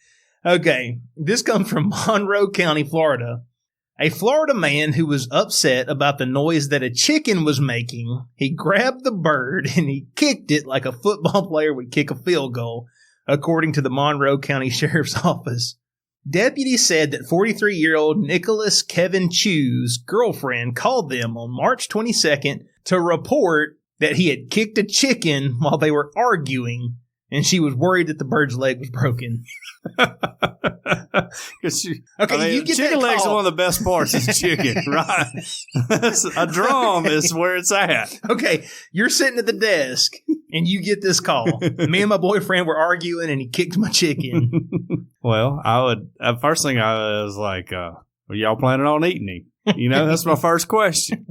know. Okay, this comes from Monroe County, Florida. A Florida man who was upset about the noise that a chicken was making, he grabbed the bird and he kicked it like a football player would kick a field goal, according to the Monroe County Sheriff's Office. Deputies said that 43-year-old Nicholas Kevin Chu's girlfriend called them on March 22nd to report that he had kicked a chicken while they were arguing, and she was worried that the bird's leg was broken. You get chicken legs are one of the best parts of chicken, right? A drum is where it's at. Okay, you're sitting at the desk and you get this call. Me and my boyfriend were arguing and he kicked my chicken. Well, first thing I was like, are y'all planning on eating him? You know, that's my first question.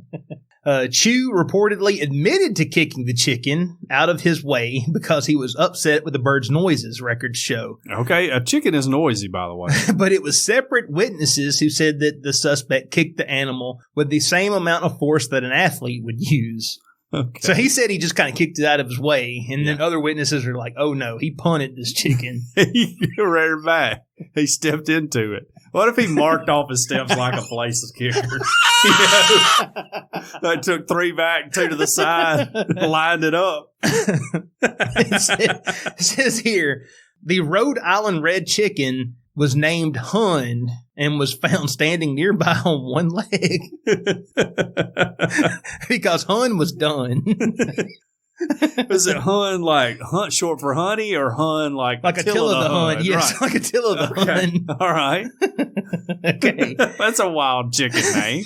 Chu reportedly admitted to kicking the chicken out of his way because he was upset with the bird's noises, records show. Okay, a chicken is noisy, by the way. But it was separate witnesses who said that the suspect kicked the animal with the same amount of force that an athlete would use. Okay. So he said he just kind of kicked it out of his way, and then other witnesses are like, oh no, he punted this chicken. He ran it back. He stepped into it. What if he marked off his steps like a places kicker? They took 3 back, 2 to the side, lined it up. It says here, the Rhode Island red chicken was named Hun and was found standing nearby on one leg because Hun was done. Is it Hun like hunt short for honey or Hun like Attila the Hun? Yes, right. like Attila the Hun. All right. Okay. That's a wild chicken name.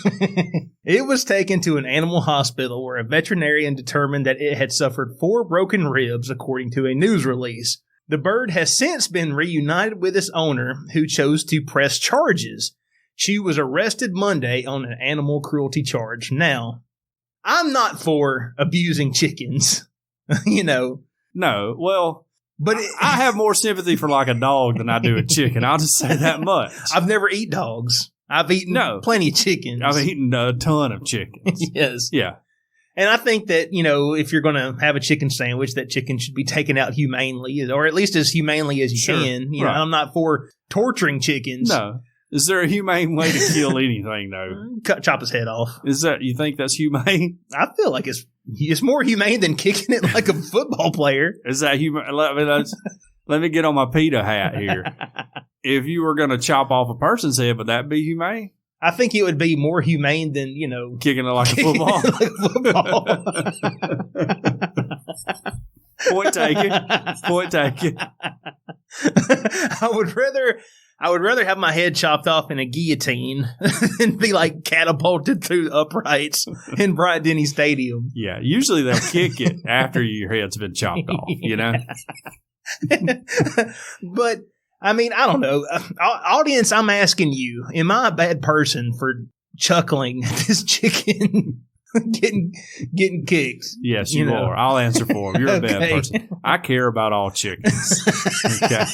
It was taken to an animal hospital where a veterinarian determined that it had suffered 4 broken ribs, according to a news release. The bird has since been reunited with its owner, who chose to press charges. She was arrested Monday on an animal cruelty charge. Now, I'm not for abusing chickens, you know. No, well, but I have more sympathy for like a dog than I do a chicken. I'll just say that much. I've never eaten dogs. I've eaten plenty of chickens. I've eaten a ton of chickens. Yes. Yeah. And I think that, you know, if you're going to have a chicken sandwich, that chicken should be taken out humanely, or at least as humanely as you can. You know, I'm not for torturing chickens. No. Is there a humane way to kill anything, though? Chop his head off. You think that's humane? I feel like it's more humane than kicking it like a football player. Is that humane? Let me get on my PETA hat here. If you were going to chop off a person's head, would that be humane? I think it would be more humane than, you know, kicking it like a football. Point taken. Point taken. I would rather have my head chopped off in a guillotine than be like catapulted through uprights in Bryant Denny Stadium. Yeah, usually they'll kick it after your head's been chopped off, you know? But I mean, I don't know. Audience, I'm asking you, am I a bad person for chuckling at this chicken getting kicked? Yes, you are. I'll answer for him. You're a bad person. I care about all chickens. Okay.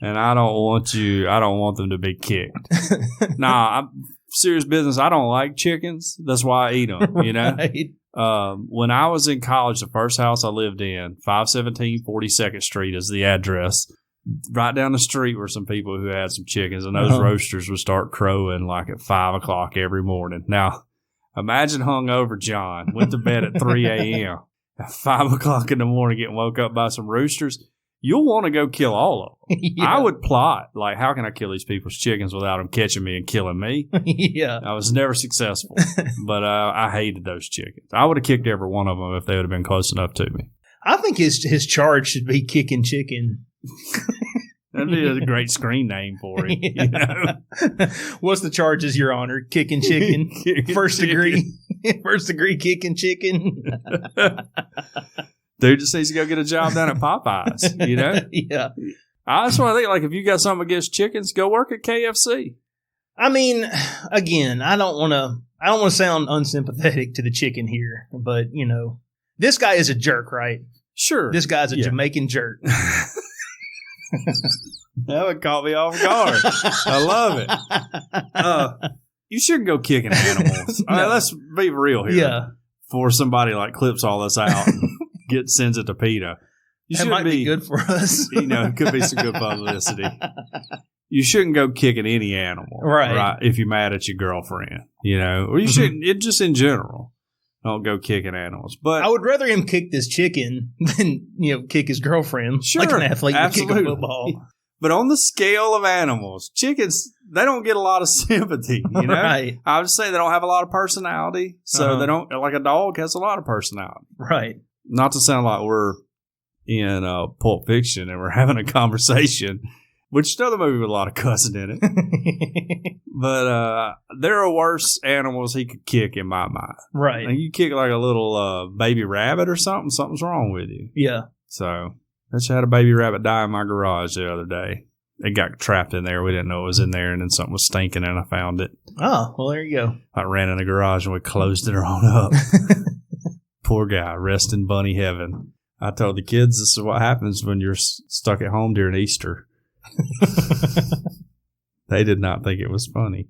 And I don't want them to be kicked. Nah, I'm serious business. I don't like chickens. That's why I eat them, you know? Right. When I was in college, the first house I lived in, 517 42nd Street is the address. Right down the street were some people who had some chickens, and those roasters would start crowing like at 5 o'clock every morning. Now, imagine hungover John went to bed at 3 a.m. At 5 o'clock in the morning getting woke up by some roosters. You'll want to go kill all of them. Yeah. I would plot, like, how can I kill these people's chickens without them catching me and killing me? Yeah. I was never successful, but I hated those chickens. I would have kicked every one of them if they would have been close enough to me. I think his charge should be kicking chicken. That'd be a great screen name for it. Yeah. You know? What's the charges, Your Honor? Kicking chicken. First degree kicking chicken. Dude just needs to go get a job down at Popeyes, you know? Yeah. I just want to think, like, if you got something against chickens, go work at KFC. I mean, again, I don't want to sound unsympathetic to the chicken here, but this guy is a jerk, right? Sure. This guy's a Jamaican jerk. That would caught me off guard. I love it. You shouldn't go kicking animals. No. Let's be real here. Yeah. Before somebody clips all this out and sends it to PETA. That might be good for us. It could be some good publicity. You shouldn't go kicking any animal. Right. If you're mad at your girlfriend, or you shouldn't, just in general. Don't go kicking animals. But I would rather him kick this chicken than, kick his girlfriend. Sure, like an athlete would kick a football. But on the scale of animals, chickens, they don't get a lot of sympathy, Right. I would say they don't have a lot of personality. So they don't, like a dog has a lot of personality. Right. Not to sound like we're in Pulp Fiction and we're having a conversation, which is another movie with a lot of cussing in it. But there are worse animals he could kick in my mind. Right. And you kick like a little baby rabbit or something, something's wrong with you. Yeah. So I just had a baby rabbit die in my garage the other day. It got trapped in there. We didn't know it was in there, and then something was stinking, and I found it. Oh, well, there you go. I ran in the garage, and we closed it on up. Poor guy, rest in bunny heaven. I told the kids this is what happens when you're stuck at home during Easter. They did not think it was funny.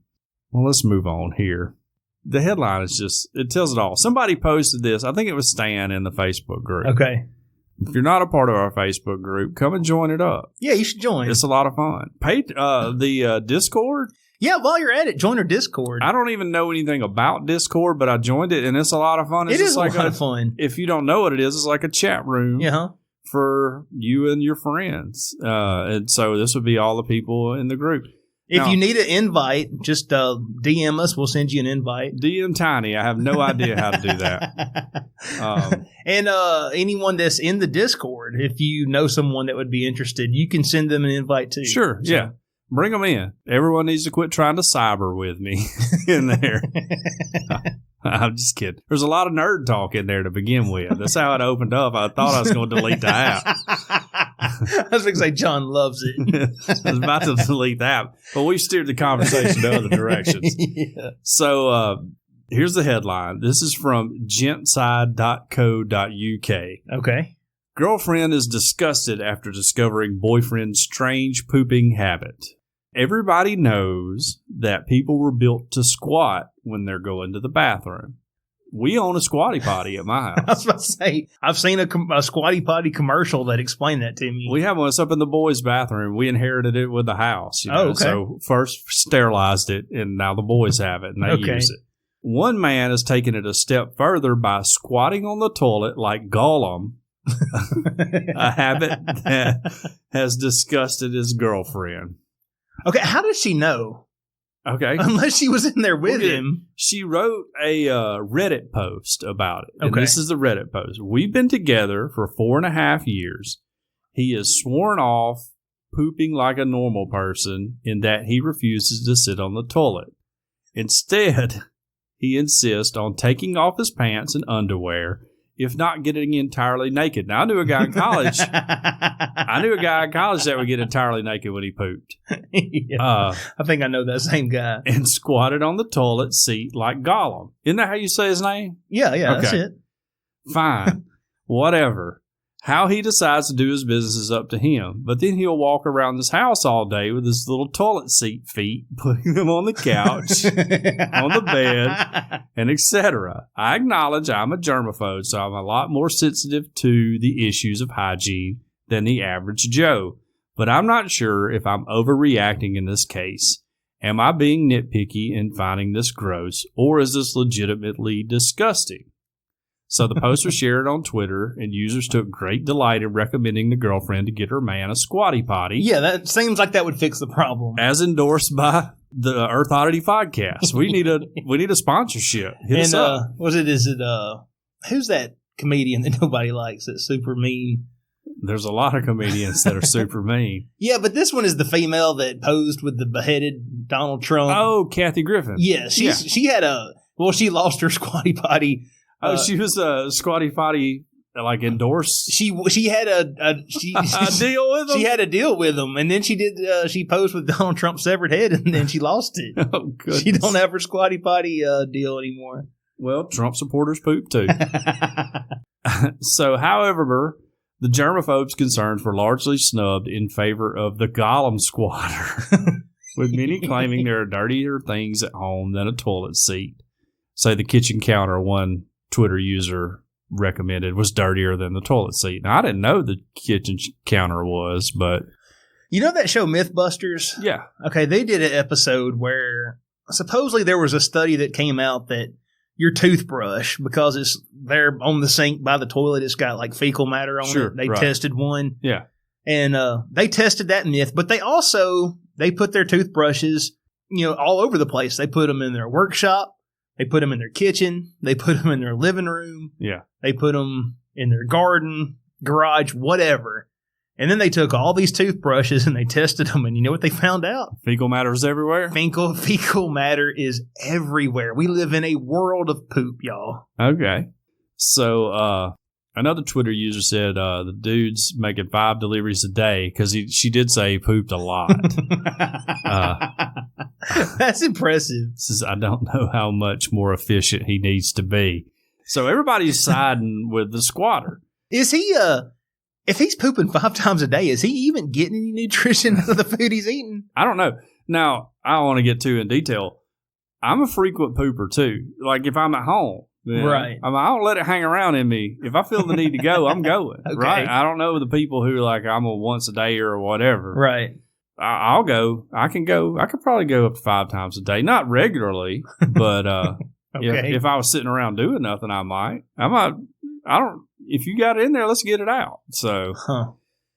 Well, let's move on here. The headline is just, it tells it all. Somebody posted this. I think it was Stan in the Facebook group. Okay. If you're not a part of our Facebook group, come and join it up. Yeah, you should join. It's a lot of fun. Pay the Discord. Yeah, while you're at it, join our Discord. I don't even know anything about Discord, but I joined it, and it's a lot of fun. It is a lot of fun. If you don't know what it is, it's like a chat room for you and your friends. And so this would be all the people in the group. If you need an invite, just DM us. We'll send you an invite. DM Tiny. I have no idea how to do that. And anyone that's in the Discord, if you know someone that would be interested, you can send them an invite too. Sure. So. Yeah. Bring them in. Everyone needs to quit trying to cyber with me in there. I'm just kidding. There's a lot of nerd talk in there to begin with. That's how it opened up. I thought I was going to delete the app. I was going to say John loves it. I was about to delete the app, but we steered the conversation to other directions. Yeah. So here's the headline. This is from gentside.co.uk. Okay. Girlfriend is disgusted after discovering boyfriend's strange pooping habit. Everybody knows that people were built to squat when they're going to the bathroom. We own a squatty potty at my house. I was about to say, I've seen a squatty potty commercial that explained that to me. We have one. It's up in the boys' bathroom. We inherited it with the house. Oh, okay. So first sterilized it, and now the boys have it, and they use it. One man has taken it a step further by squatting on the toilet like Gollum, a habit that has disgusted his girlfriend. Okay, how does she know? Okay. Unless she was in there with him. She wrote a Reddit post about it. And okay. This is the Reddit post. We've been together for 4.5 years. He has sworn off pooping like a normal person in that he refuses to sit on the toilet. Instead, he insists on taking off his pants and underwear, if not getting entirely naked. Now, I knew a guy in college. That would get entirely naked when he pooped. Yeah. I think I know that same guy. And squatted on the toilet seat like Gollum. Isn't that how you say his name? Yeah, okay. That's it. Fine. Whatever. How he decides to do his business is up to him. But then he'll walk around this house all day with his little toilet seat feet, putting them on the couch, on the bed, and etc. I acknowledge I'm a germaphobe, so I'm a lot more sensitive to the issues of hygiene than the average Joe. But I'm not sure if I'm overreacting in this case. Am I being nitpicky and finding this gross, or is this legitimately disgusting? So the post was shared on Twitter, and users took great delight in recommending the girlfriend to get her man a squatty potty. Yeah, that seems like that would fix the problem. As endorsed by the Earth Oddity podcast. We need a sponsorship. Hit us up. Is it who's that comedian that nobody likes that's super mean? There's a lot of comedians that are super mean. Yeah, but this one is the female that posed with the beheaded Donald Trump. Oh, Kathy Griffin. Yeah, she lost her squatty potty. She was a squatty potty like endorse? She had a deal with him. She had a deal with him, and then she did. She posed with Donald Trump's severed head, and then she lost it. Oh, goodness. She don't have her squatty potty deal anymore. Well, Trump supporters poop too. So, however, the germaphobes' concerns were largely snubbed in favor of the Gollum squatter, with many claiming there are dirtier things at home than a toilet seat. Say the kitchen counter, one Twitter user recommended, was dirtier than the toilet seat. Now, I didn't know the kitchen counter was, but... You know that show Mythbusters? Yeah. Okay, they did an episode where supposedly there was a study that came out that your toothbrush, because it's there on the sink by the toilet, it's got like fecal matter on it. They tested one. Yeah. And they tested that myth, but they put their toothbrushes, all over the place. They put them in their workshop. They put them in their kitchen. They put them in their living room. Yeah. They put them in their garden, garage, whatever. And then they took all these toothbrushes and they tested them, and you know what they found out? Fecal matter is everywhere? Fecal matter is everywhere. We live in a world of poop, y'all. Okay. So, another Twitter user said the dude's making 5 deliveries a day because she did say he pooped a lot. That's impressive. Says, I don't know how much more efficient he needs to be. So everybody's siding with the squatter. Is he, if he's pooping 5 times a day, is he even getting any nutrition out of the food he's eating? I don't know. Now, I don't want to get too in detail. I'm a frequent pooper too. Like if I'm at home. Right. I don't let it hang around in me. If I feel the need to go, I'm going. Okay. Right. I don't know the people who like I'm a once a day or whatever. Right. I'll go. I can go. I could probably go up to 5 times a day. Not regularly, but okay. if I was sitting around doing nothing, I might. If you got it in there, let's get it out. So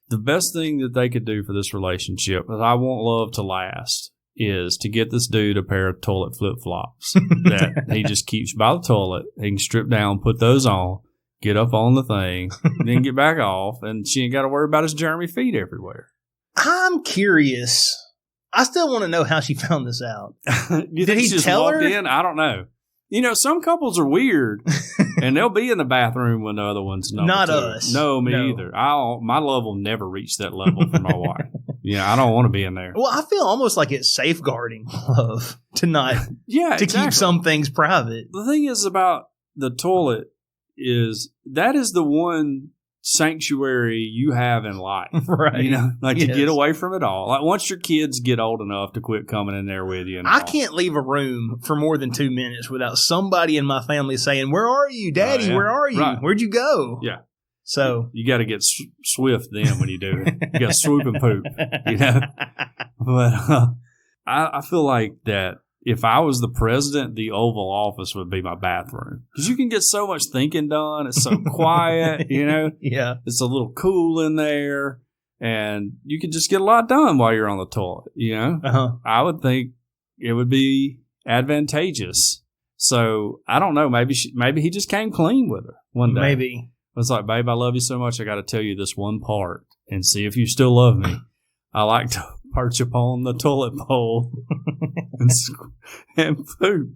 the best thing that they could do for this relationship that I want love to last is to get this dude a pair of toilet flip-flops that he just keeps by the toilet. He can strip down, put those on, get up on the thing, then get back off, and she ain't got to worry about his germy feet everywhere. I'm curious. I still want to know how she found this out. Did he just tell walked her? in? I don't know. Some couples are weird, and they'll be in the bathroom when the other one's not two. us. No, me either. My love will never reach that level for my wife. Yeah, I don't want to be in there. Well, I feel almost like it's safeguarding love to not exactly. keep some things private. The thing is about the toilet is that is the one sanctuary you have in life. Right. To get away from it all. Like once your kids get old enough to quit coming in there with you. I can't leave a room for more than 2 minutes without somebody in my family saying, "Where are you, Daddy? Yeah. Where are you? Right. Where'd you go?" Yeah. So you got to get swift then when you do it. You got to swoop and poop, But I feel like that if I was the president, the Oval Office would be my bathroom because you can get so much thinking done. It's so quiet, Yeah. It's a little cool in there, and you can just get a lot done while you're on the toilet. I would think it would be advantageous. So I don't know. Maybe he just came clean with her one day. Maybe. It's like, babe, I love you so much. I got to tell you this one part and see if you still love me. I like to perch upon the toilet bowl and poop.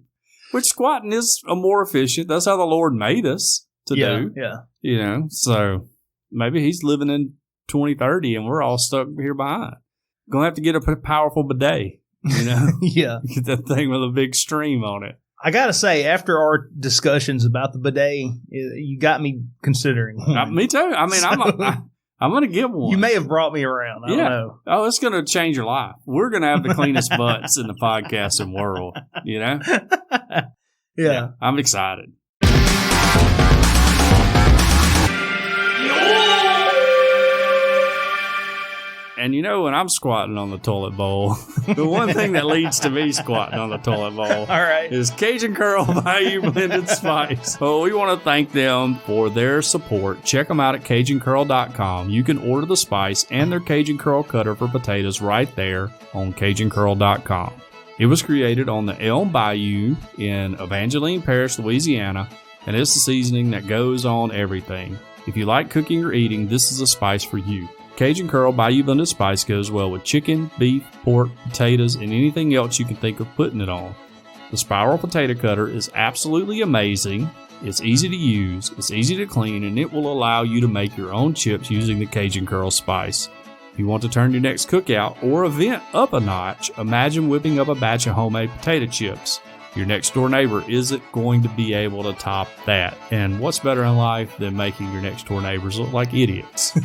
Which squatting is more efficient. That's how the Lord made us to do. Yeah. So maybe he's living in 2030 and we're all stuck here behind. Gonna have to get a powerful bidet. Yeah. Get that thing with a big stream on it. I gotta say, after our discussions about the bidet, you got me considering one. Me too. I mean, I'm going to get one. You may have brought me around. I don't know. Oh, it's going to change your life. We're going to have the cleanest butts in the podcasting world. Yeah. I'm excited. And when I'm squatting on the toilet bowl, the one thing that leads to me squatting on the toilet bowl all right, is Cajun Curl Bayou Blended Spice. Well, we want to thank them for their support. Check them out at CajunCurl.com. You can order the spice and their Cajun Curl cutter for potatoes right there on CajunCurl.com. It was created on the Elm Bayou in Evangeline Parish, Louisiana, and it's the seasoning that goes on everything. If you like cooking or eating, this is a spice for you. Cajun Curl Bayou Blended Spice goes well with chicken, beef, pork, potatoes, and anything else you can think of putting it on. The spiral potato cutter is absolutely amazing. It's easy to use, it's easy to clean, and it will allow you to make your own chips using the Cajun Curl spice. If you want to turn your next cookout or event up a notch, imagine whipping up a batch of homemade potato chips. Your next door neighbor isn't going to be able to top that. And what's better in life than making your next door neighbors look like idiots?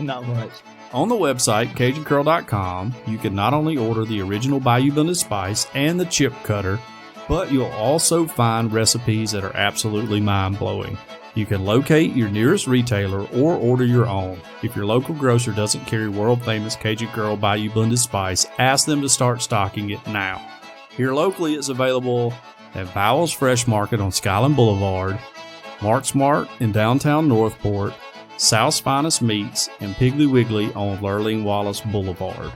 Not much. On the website, CajunCurl.com, you can not only order the original Bayou Blended Spice and the chip cutter, but you'll also find recipes that are absolutely mind-blowing. You can locate your nearest retailer or order your own. If your local grocer doesn't carry world-famous Cajun Curl Bayou Blended Spice, ask them to start stocking it now. Here locally, it's available at Bowles Fresh Market on Skyland Boulevard, Mark's Mart in downtown Northport, South's Finest Meats, and Piggly Wiggly on Lurleen Wallace Boulevard.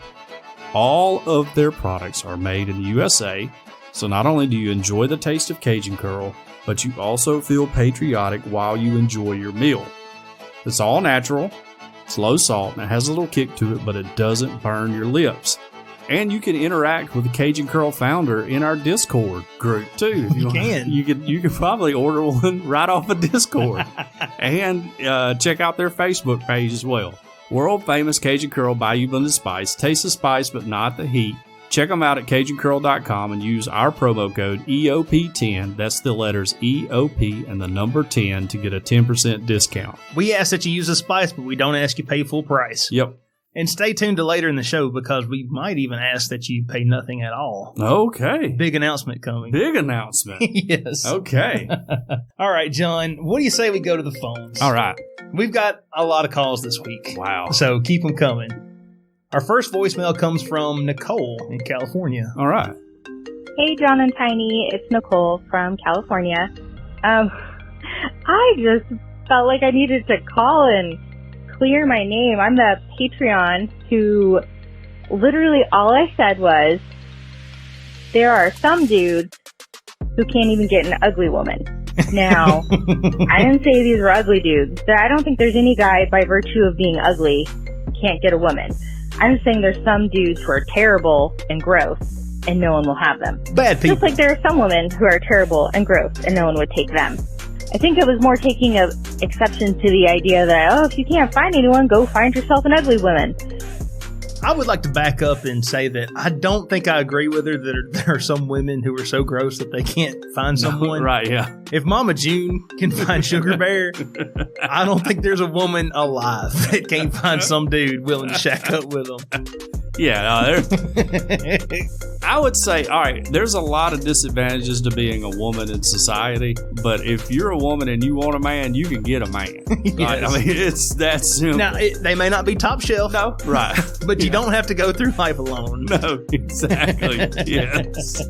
All of their products are made in the USA, so not only do you enjoy the taste of Cajun Curl, but you also feel patriotic while you enjoy your meal. It's all natural, it's low salt, and it has a little kick to it, but it doesn't burn your lips. And you can interact with the Cajun Curl founder in our Discord group too. You can. You can probably order one right off of Discord, and check out their Facebook page as well. World famous Cajun Curl Bayou Blended Spice. Taste the spice, but not the heat. Check them out at CajunCurl.com and use our promo code EOP10. That's the letters EOP and the number 10 to get a 10% discount. We ask that you use the spice, but we don't ask you pay full price. Yep. And stay tuned to later in the show because we might even ask that you pay nothing at all. Okay. Big announcement coming. Big announcement. Yes. Okay. All right, John, what do you say we go to the phones? All right. We've got a lot of calls this week. Wow. So keep them coming. Our first voicemail comes from Nicole in California. All right. Hey, John and Tiny. It's Nicole from California. I just felt like I needed to call and clear my name. I'm the Patreon who literally all I said was, there are some dudes who can't even get an ugly woman. Now, I didn't say these were ugly dudes. I don't think there's any guy by virtue of being ugly who can't get a woman. I'm saying there's some dudes who are terrible and gross and no one will have them. Bad people. Just like there are some women who are terrible and gross and no one would take them. I think it was more taking an exception to the idea that, if you can't find anyone, go find yourself an ugly woman. I would like to back up and say that I don't think I agree with her that there are some women who are so gross that they can't find someone. Right, yeah. If Mama June can find Sugar Bear, I don't think there's a woman alive that can't find some dude willing to shack up with them. Yeah, I would say, all right, there's a lot of disadvantages to being a woman in society, but if you're a woman and you want a man, you can get a man. Yes. Right? I mean, it's that simple. Now, they may not be top shelf. No, right. But you don't have to go through life alone. No, exactly. Yes.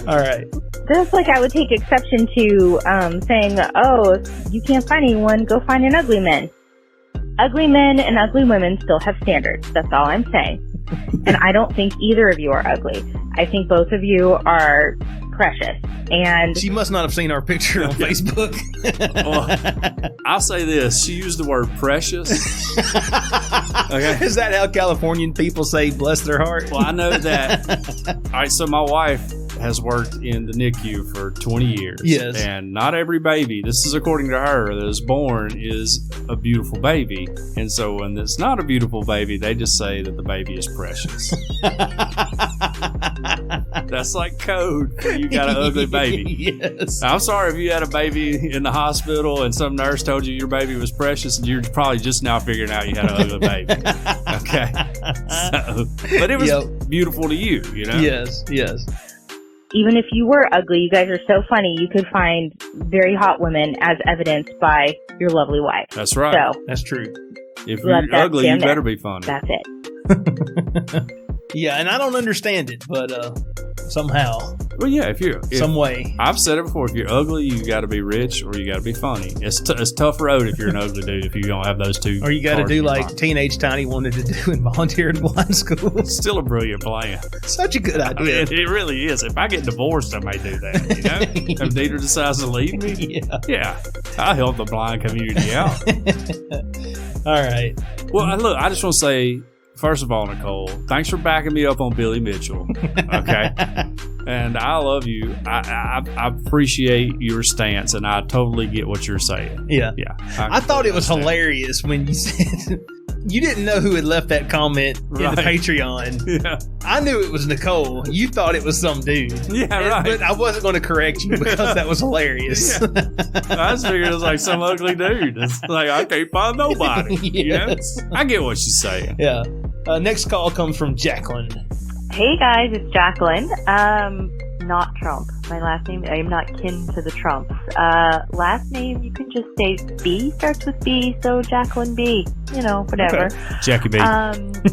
All right. Just like I would take exception to saying, if you can't find anyone, go find an ugly man. Ugly men and ugly women still have standards. That's all I'm saying. And I don't think either of you are ugly. I think both of you are precious. And she must not have seen our picture on Facebook. Well, I'll say this. She used the word precious. Okay. Is that how Californian people say bless their heart? Well, I know that. All right, so my wife has worked in the NICU for 20 years. Yes. And not every baby, this is according to her, that is born is a beautiful baby. And so when it's not a beautiful baby, they just say that the baby is precious. That's like code for you got an ugly baby. Yes. I'm sorry if you had a baby in the hospital and some nurse told you your baby was precious and you're probably just now figuring out you had an ugly baby. Okay. So, but it was beautiful to you, you know? Yes, yes. Even if you were ugly, you guys are so funny, you could find very hot women as evidenced by your lovely wife. That's right. So, that's true. If you're ugly, you better be funny. That's it. Yeah, and I don't understand it, but somehow. Well, yeah, some way. I've said it before. If you're ugly, you got to be rich or you got to be funny. It's tough road if you're an ugly dude if you don't have those two. Or you got to do like Teenage Tiny wanted to do and volunteer in blind school. Still a brilliant plan. Such a good idea. I mean, it really is. If I get divorced, I may do that. You know, if Dieter decides to leave me, yeah, I'll help the blind community out. All right. Well, look, I just want to say. First of all, Nicole, thanks for backing me up on Billy Mitchell. Okay. And I love you. I appreciate your stance, and I totally get what you're saying. Yeah. I thought it was understand. hilarious when you said you didn't know who had left that comment in the Patreon. Yeah. I knew it was Nicole. You thought it was some dude. Yeah, right. But I wasn't going to correct you because that was hilarious. Yeah. I just figured it was like some ugly dude. It's like, I can't find nobody. Yes. You know? I get what you're saying. Yeah. Next call comes from Jacqueline. Hey guys, it's Jacqueline. Not Trump. My last name, I am not kin to the Trumps. Last name, you can just say B, starts with B, so Jacqueline B. You know, whatever. Okay. Jackie B.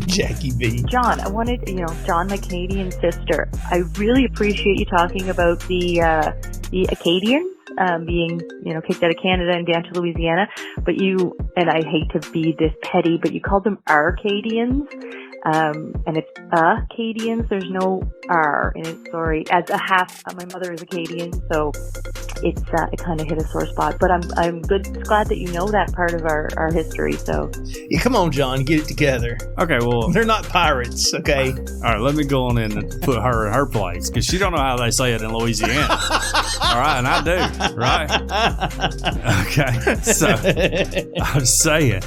Jackie B. John, I wanted, John, my Canadian sister. I really appreciate you talking about the Acadians being, kicked out of Canada and down to Louisiana. But and I hate to be this petty, but you called them Arcadians. And it's Acadians. There's no R in it. Sorry, as a half. My mother is Acadian, so it kind of hit a sore spot. But I'm glad that you know that part of our history. So yeah, come on, John, get it together. Okay, well, they're not pirates. Okay. All right, let me go on in and put her in her place because she don't know how they say it in Louisiana. All right, and I do. Right. Okay. So I'm saying,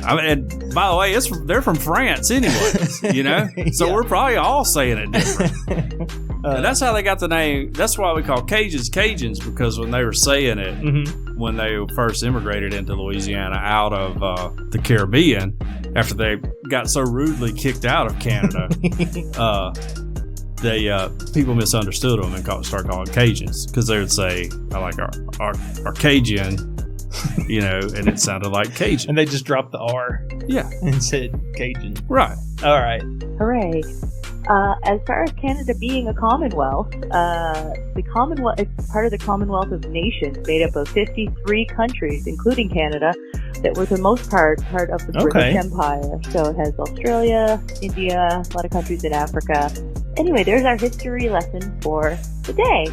I mean, and by the way, they're from France anyway, so we're probably all saying it different. And that's how they got the name. That's why we call Cajuns, because when they were saying it, when they first immigrated into Louisiana out of the Caribbean, after they got so rudely kicked out of Canada, people misunderstood them and started calling Cajuns because they would say, I like our Cajun. And it sounded like Cajun. And they just dropped the R. Yeah. And said Cajun. Right. All right. Hooray. As far as Canada being a Commonwealth, the Commonwealth it's part of the Commonwealth of Nations made up of 53 countries, including Canada, that were the most part of the British Empire. So it has Australia, India, a lot of countries in Africa. Anyway, there's our history lesson for the day.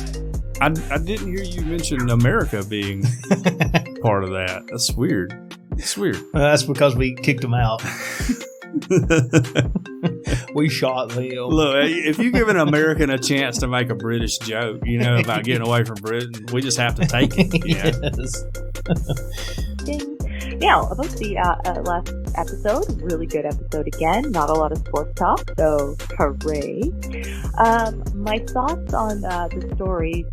I didn't hear you mention America being part of that. That's weird. It's weird. That's because we kicked them out. We shot Leo. Look, if you give an American a chance to make a British joke, about getting away from Britain, we just have to take it. Yes. Now, about the last episode, really good episode again. Not a lot of sports talk, so hooray. My thoughts on the stories,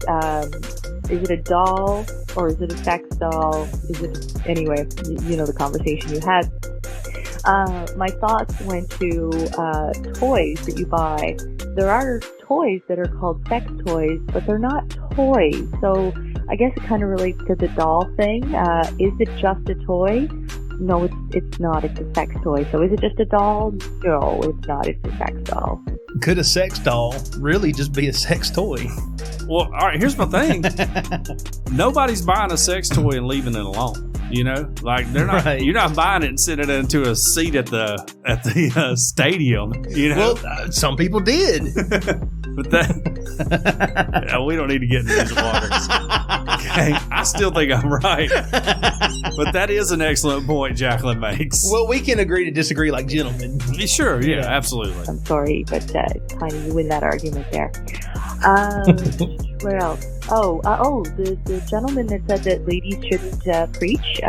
is it a doll or is it a sex doll? Anyway, the conversation you had. My thoughts went to toys that you buy. There are toys that are called sex toys, but they're not toys. So I guess it kind of relates to the doll thing. Is it just a toy? No, it's not. It's a sex toy. So is it just a doll? No, it's not. It's a sex doll. Could a sex doll really just be a sex toy? Well, all right, here's my thing. Nobody's buying a sex toy and leaving it alone. Like they're not. Right. You're not buying it and sitting it into a seat at the stadium. Well, some people did. But that we don't need to get into these waters. Okay, I still think I'm right, but that is an excellent point Jacqueline makes. Well, we can agree to disagree like gentlemen. Sure, yeah, absolutely. I'm sorry, but Tiny, you win that argument there. Where else? The gentleman that said that ladies shouldn't preach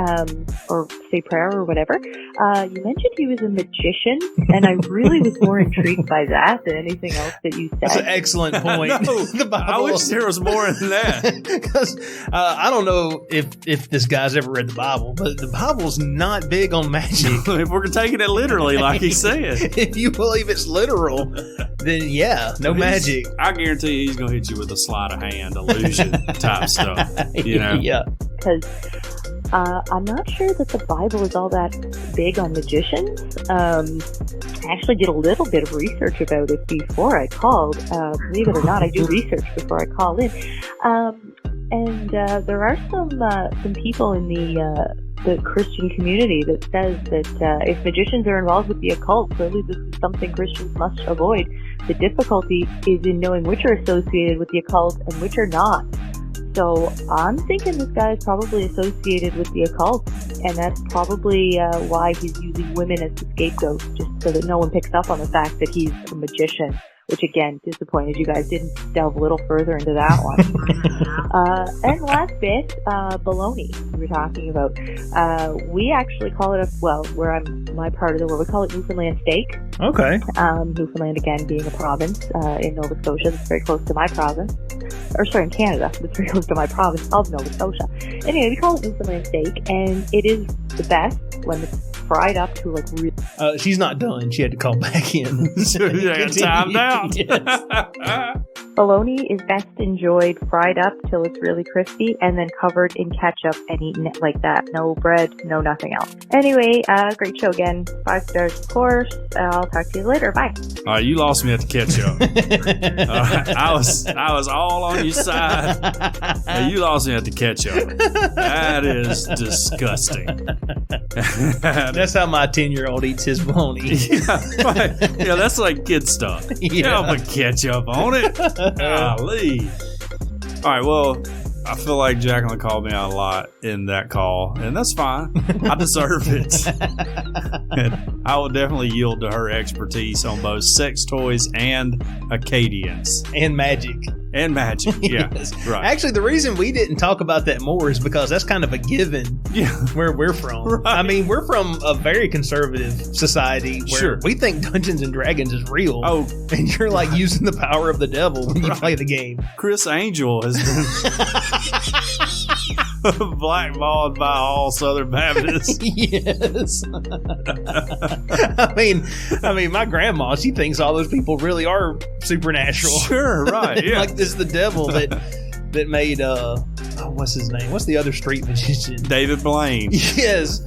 or say prayer or whatever. You mentioned he was a magician, and I really was more intrigued by that than anything else that you said. That's an excellent point. No, I wish there was more than that. Because I don't know if this guy's ever read the Bible, but the Bible's not big on magic. If we're taking it literally, like he said. If you believe it's literal, then yeah, no magic. I guarantee you he's going to hit you with a sleight of hand illusion type stuff. Yeah. Because I'm not sure that the Bible is all that big on magicians. I actually did a little bit of research about it before I called. Believe it or not, I do research before I call in. And there are some people in the Christian community that says that if magicians are involved with the occult, clearly this is something Christians must avoid. The difficulty is in knowing which are associated with the occult and which are not. So I'm thinking this guy is probably associated with the occult, and that's probably why he's using women as the scapegoat, just so that no one picks up on the fact that he's a magician, which again, disappointed you guys didn't delve a little further into that one. And last bit, baloney we were talking about. We actually call it where I'm my part of the world, we call it Newfoundland steak. Okay. Newfoundland, again, being a province in Nova Scotia that's very close to my province. Or sorry, in Canada, that's very close to my province of Nova Scotia. Anyway, we call it Newfoundland steak, and it is the best when it's fried up to like really... she's not done. She had to call back in. Timed out. Bologna is best enjoyed fried up till it's really crispy and then covered in ketchup and eaten it like that. No bread, no nothing else. Anyway, great show again. 5 stars, of course. I'll talk to you later. Bye. All right, you lost me at the ketchup. I was all on your side. You lost me at the ketchup. That is disgusting. That's how my 10-year-old eats his bologna. Yeah, that's like kid stuff. You don't put ketchup on it. Golly. All right, well, I feel like Jacqueline called me out a lot in that call, and that's fine. I deserve it. And I will definitely yield to her expertise on both sex toys and Acadians. And magic. And magic, yeah. Yes. Right. Actually, the reason we didn't talk about that more is because that's kind of a given where we're from. Right. I mean, we're from a very conservative society where we think Dungeons and Dragons is real. Oh. And you're like using the power of the devil when you play the game. Chris Angel has been blackballed by all Southern Baptists. Yes. I mean, my grandma, she thinks all those people really are supernatural. Sure, right. Yeah. Like this is the devil that made what's his name? What's the other street magician? David Blaine. Yes.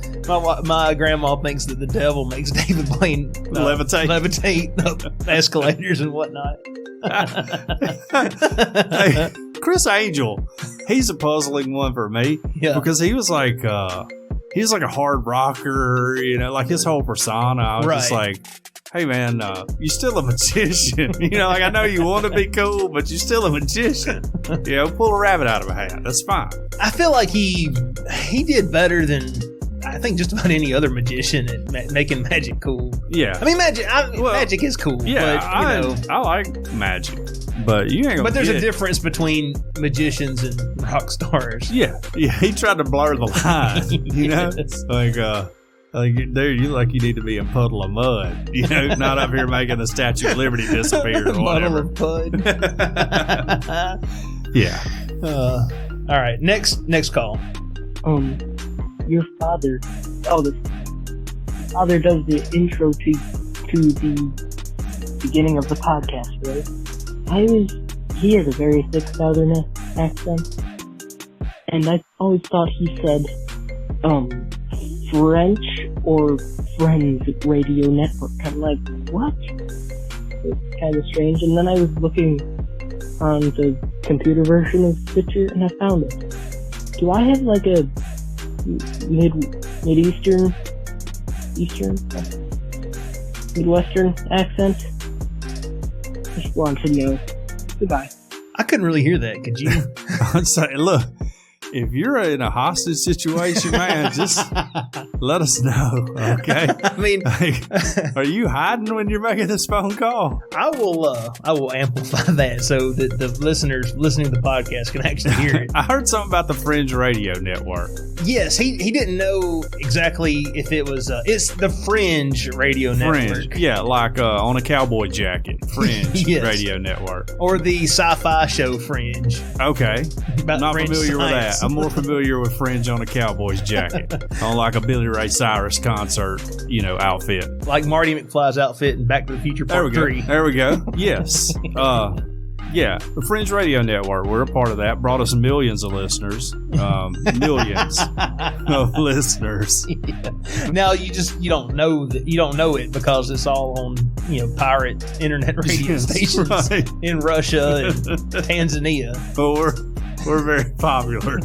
My grandma thinks that the devil makes David Blaine levitate up escalators and whatnot. Hey, Chris Angel, he's a puzzling one for me because he was like a hard rocker, you know, like his whole persona. I was just like, hey man, you're still a magician. You know, like I know you want to be cool, but you're still a magician. You know, pull a rabbit out of a hat. That's fine. I feel like he did better than I think just about any other magician at making magic cool. Yeah. I mean, magic is cool. Yeah, but, I like magic. But you ain't gonna But there's a difference between magicians and rock stars. Yeah. He tried to blur the line, you know? Like there, you need to be a puddle of mud, you know, not up here making the Statue of Liberty disappear or whatever. Puddle of pud. Yeah. All right, next call. Your father, the father does the intro to the beginning of the podcast, right? He has a very thick Southern accent, and I always thought he said, French or Friends Radio Network. I'm like, what? It's kind of strange. And then I was looking on the computer version of Stitcher, and I found it. Do I have like a Midwestern accent? Just wanted to know. Goodbye. I couldn't really hear that. Could you? I'd say, look, if you're in a hostage situation, man, just let us know, okay? I mean, are you hiding when you're making this phone call? I will amplify that so that the listeners listening to the podcast can actually hear it. I heard something about the Fringe Radio Network. Yes, he didn't know exactly if it was. It's the Fringe Radio Network. Yeah, like on a cowboy jacket, Fringe Radio Network, or the sci-fi show Fringe. Okay, not Fringe familiar science. with that. I'm more familiar with Fringe on a cowboy's jacket, on like a Billy Ray Cyrus concert, you know, outfit, like Marty McFly's outfit in Back to the Future Part 3. There we go. Yes. Yeah, the Fringe Radio Network, we're a part of that. Brought us millions of listeners. Millions of listeners. Yeah. Now you don't know it because it's all on, you know, pirate internet radio stations in Russia and Tanzania. But we're very popular.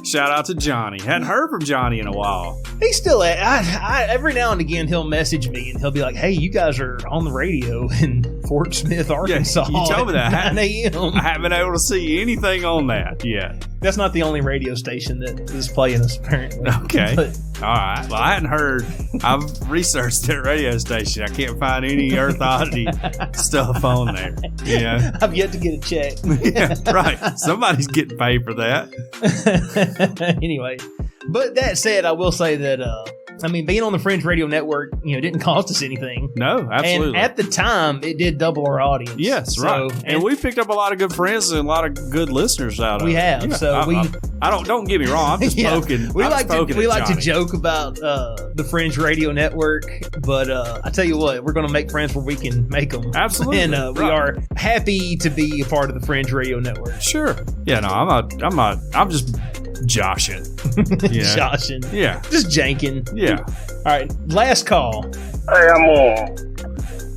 Shout out to Johnny. Hadn't heard from Johnny in a while. He's still every now and again he'll message me and he'll be like, "Hey, you guys are on the radio in Fort Smith, Arkansas." Yeah, you told me that. 9 a.m. I haven't been able to see anything on that yet. That's not the only radio station that is playing us, apparently. Okay. But, all right. Well, I hadn't heard. I've researched that radio station. I can't find any Earth Oddity stuff on there. You know? I've yet to get a check. Yeah, right. Somebody's getting paid for that. Anyway, but that said, I will say that, being on the Fringe Radio Network, didn't cost us anything. No, absolutely. And at the time, it did double our audience. Yes, right. And we picked up a lot of good friends and a lot of good listeners out of it. We have. Yeah, so I don't get me wrong. I'm just poking. We like to joke about the Fringe Radio Network, but I tell you what, we're going to make friends where we can make them. Absolutely. And we are happy to be a part of the Fringe Radio Network. Sure. Yeah. No, I'm just joshing. Joshing. Yeah. Just janking. Yeah. All right. Last call. Hey, I'm going to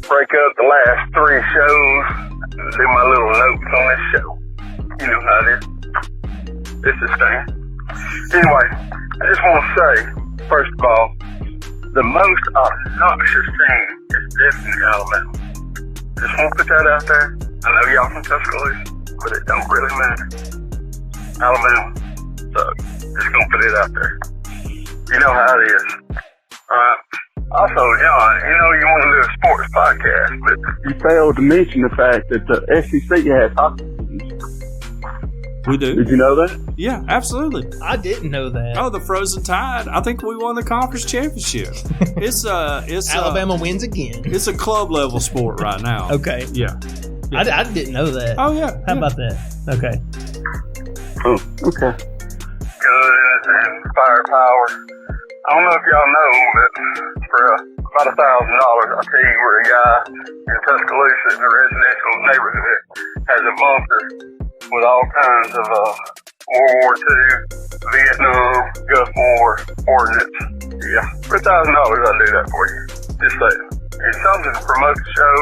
break up the last 3 shows and do my little notes on this show. You know how it is. It's a thing. Anyway, I just want to say, first of all, the most obnoxious thing is definitely Alabama. Just want to put that out there. I know y'all from Tuscaloosa, but it don't really matter. Alabama. So, just gonna put it out there. You know how it is. Alright. Also, John, you want to do a sports podcast, but you failed to mention the fact that the SEC has hockey teams. We do. Did you know that? Yeah, absolutely. I didn't know that. Oh, the Frozen Tide. I think we won the conference championship. It's Alabama wins again. It's a club level sport right now. Okay. Yeah. I didn't know that. Oh, yeah. How about that? Okay. Oh, okay. Guns and firepower. I don't know if y'all know, but for about $1,000, I'll tell you where a guy in Tuscaloosa in a residential neighborhood has a bunker with all kinds of World War II, Vietnam, Gulf War ordnance. Yeah, for $1,000, I'll do that for you. Just saying. It's something to promote the show,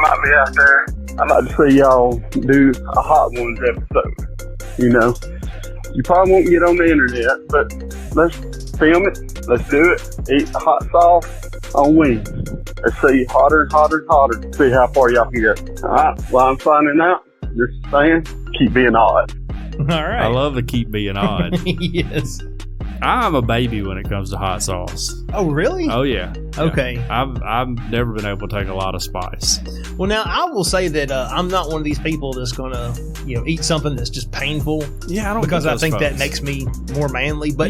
might be out there. I'd like to see y'all do a Hot Ones episode, You probably won't get on the internet, but let's film it. Let's do it. Eat the hot sauce on wings. Let's see hotter and hotter and hotter. See how far y'all can get. All right. Well, I'm finding out. Just saying, keep being odd. All right. I love the keep being odd. Yes. I'm a baby when it comes to hot sauce. Oh, really? Oh, yeah. Okay. I've never been able to take a lot of spice. Well, now, I will say that I'm not one of these people that's going to, eat something that's just painful. Yeah, I don't because I think that makes me more manly. But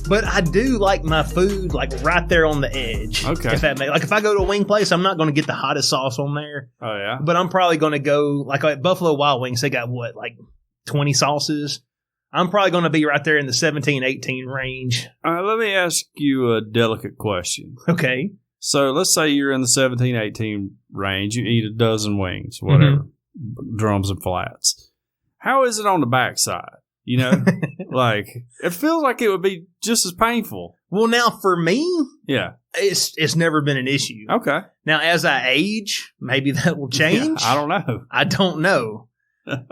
but I do like my food, like, right there on the edge. Okay. If I go to a wing place, I'm not going to get the hottest sauce on there. Oh, yeah? But I'm probably going to go, like at Buffalo Wild Wings, they got, 20 sauces? I'm probably going to be right there in the 17, 18 range. Let me ask you a delicate question. Okay. So let's say you're in the 17, 18 range. You eat a dozen wings, whatever, drums and flats. How is it on the backside? It feels like it would be just as painful. Well, now for me, yeah, it's never been an issue. Okay. Now, as I age, maybe that will change. Yeah, I don't know. I don't know.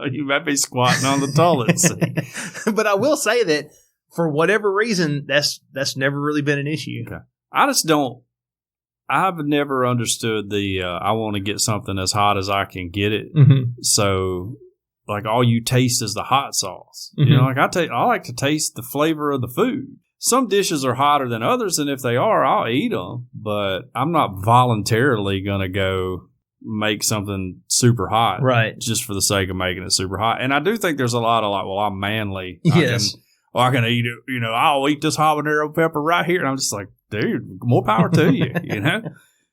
You might be squatting on the toilet seat. But I will say that for whatever reason, that's never really been an issue. Okay. I've never understood I want to get something as hot as I can get it. Mm-hmm. So, all you taste is the hot sauce. Mm-hmm. I like to taste the flavor of the food. Some dishes are hotter than others, and if they are, I'll eat them. But I'm not voluntarily going to go make something super hot, right? Just for the sake of making it super hot. And I do think there's a lot of I'm manly. Yes. I can eat it. I'll eat this habanero pepper right here. And I'm just like, dude, more power to you.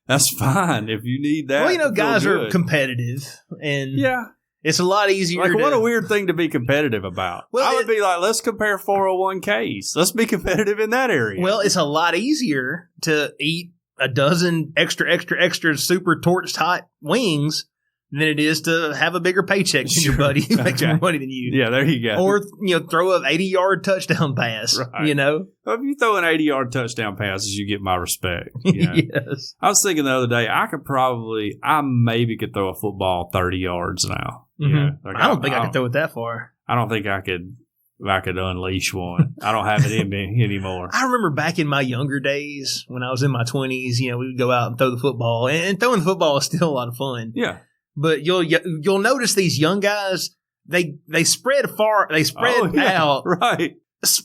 That's fine if you need that. Well, guys are competitive, and yeah, it's a lot easier. What a weird thing to be competitive about. Well, I would be like, let's compare 401ks. Let's be competitive in that area. Well, it's a lot easier to eat a dozen extra super torched hot wings than it is to have a bigger paycheck than your buddy who makes more money than you. Yeah, there you go. Or, throw an 80-yard touchdown pass, right. Well, if you throw an 80-yard touchdown passes, you get my respect. Yes. I was thinking the other day, I maybe could throw a football 30 yards now. Mm-hmm. I don't think I could throw it that far. I don't think I could unleash one. I don't have it in me anymore. I remember back in my younger days when I was in my 20s, we would go out and throw the football. And throwing the football is still a lot of fun. Yeah. But you'll notice these young guys, they spread out right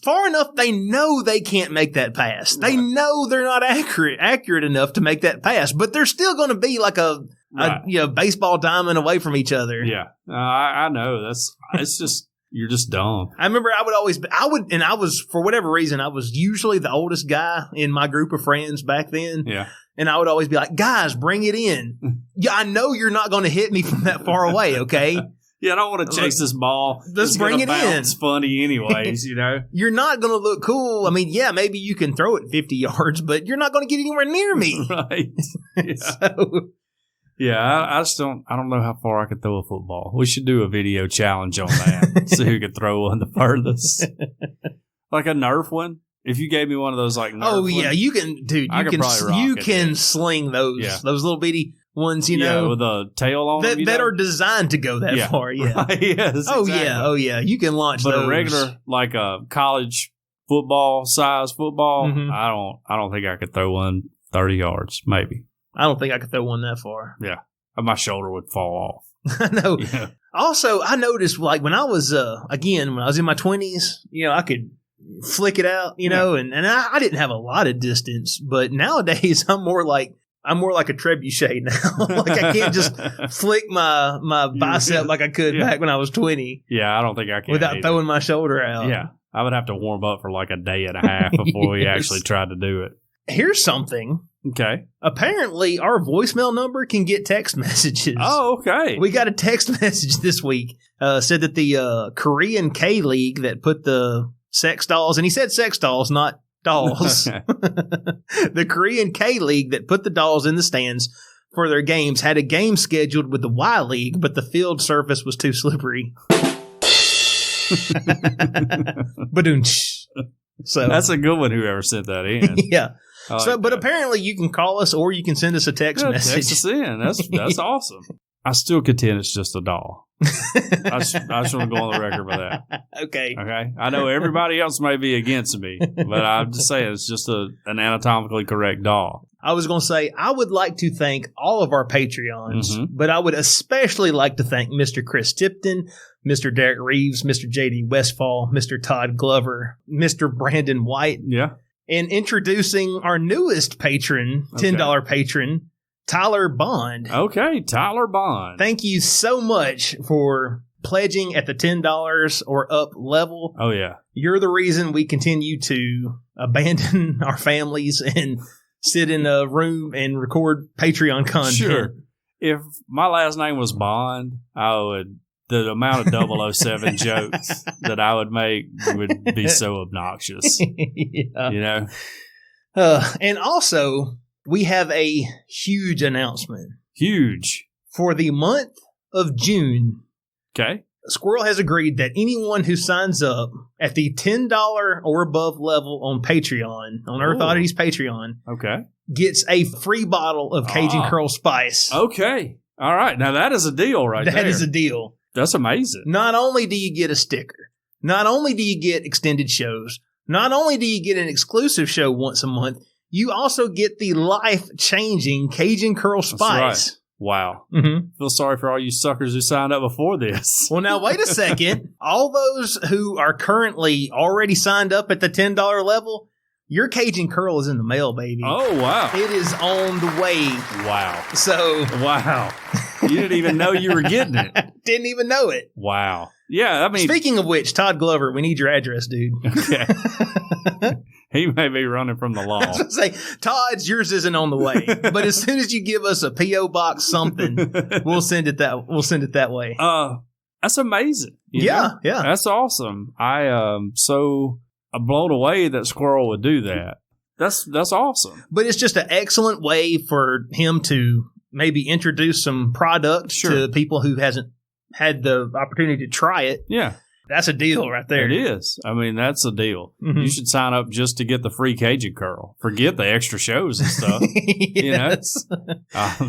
far enough. They know they can't make that pass. They know they're not accurate enough to make that pass, but they're still going to be like a baseball diamond away from each other. Yeah, I know. It's just you're just dumb. I remember I was for whatever reason I was usually the oldest guy in my group of friends back then. Yeah. And I would always be like, guys, bring it in. Yeah, I know you're not going to hit me from that far away, okay? Yeah, I don't want to chase this ball. Let's bring it in. It's funny anyways, You're not going to look cool. I mean, yeah, maybe you can throw it 50 yards, but you're not going to get anywhere near me. Right. Yeah. So, I don't know how far I could throw a football. We should do a video challenge on that. See who could throw one the furthest. Like a Nerf one. If you gave me one of those like Nerf ones, you can, dude. You can sling those little bitty ones, with a tail on them, that are designed to go that far. Yeah. Right, yes, exactly. You can launch those. But a regular like a college football size football, I don't think I could throw one 30 yards. Maybe. I don't think I could throw one that far. Yeah, my shoulder would fall off. I know. Yeah. Also, I noticed like when I was when I was in my 20s, I could flick it out, and I didn't have a lot of distance, but nowadays I'm more like a trebuchet now. Like I can't just flick my bicep like I could back when I was 20. Yeah, I don't think I can without throwing my shoulder out. Yeah, I would have to warm up for like a day and a half before we actually tried to do it. Here's something. Okay. Apparently, our voicemail number can get text messages. Oh, okay. We got a text message this week. Said that the Korean K-League that put the sex dolls, and he said sex dolls, not dolls. The Korean K-League that put the dolls in the stands for their games had a game scheduled with the Y League, but the field surface was too slippery. Badunch. So that's a good one. Whoever sent that in. Yeah. But apparently you can call us or you can send us a text message. Text us in. That's awesome. I still contend it's just a doll. I just want to go on the record for that. Okay. I know everybody else may be against me, but I'm just saying it's just an anatomically correct doll. I was going to say, I would like to thank all of our Patreons, but I would especially like to thank Mr. Chris Tipton, Mr. Derek Reeves, Mr. J.D. Westfall, Mr. Todd Glover, Mr. Brandon White. Yeah. And introducing our newest patron, $10 patron, Tyler Bond. Okay, Tyler Bond. Thank you so much for pledging at the $10 or up level. Oh, yeah. You're the reason we continue to abandon our families and sit in a room and record Patreon content. Sure. If my last name was Bond, the amount of 007 jokes that I would make would be so obnoxious. Yeah. And also, we have a huge announcement. Huge. For the month of June. Okay. Squirrel has agreed that anyone who signs up at the $10 or above level on Patreon, on Earth Oddity's Patreon, gets a free bottle of Cajun Curl Spice. Okay. All right. Now, that is a deal right there. That is a deal. That's amazing. Not only do you get a sticker, not only do you get extended shows, not only do you get an exclusive show once a month, you also get the life-changing Cajun Curl Spice. That's right. Wow. Feel sorry for all you suckers who signed up before this. Well, now, wait a second. All those who are currently already signed up at the $10 level, your Cajun Curl is in the mail, baby. Oh, wow. It is on the way. Wow. So. Wow. You didn't even know you were getting it. Didn't even know it. Wow. Yeah, I mean. Speaking of which, Todd Glover, we need your address, dude. Okay. He may be running from the law. I was going to say, Todd's, yours isn't on the way. But as soon as you give us a P.O. box something, we'll send it that way. That's amazing. Yeah. That's awesome. I am so blown away that Squirrel would do that. That's awesome. But it's just an excellent way for him to maybe introduce some product to people who hasn't had the opportunity to try it. Yeah. That's a deal right there. It is. I mean, that's a deal. You should sign up just to get the free Cajun Curl. Forget the extra shows and stuff. Yes.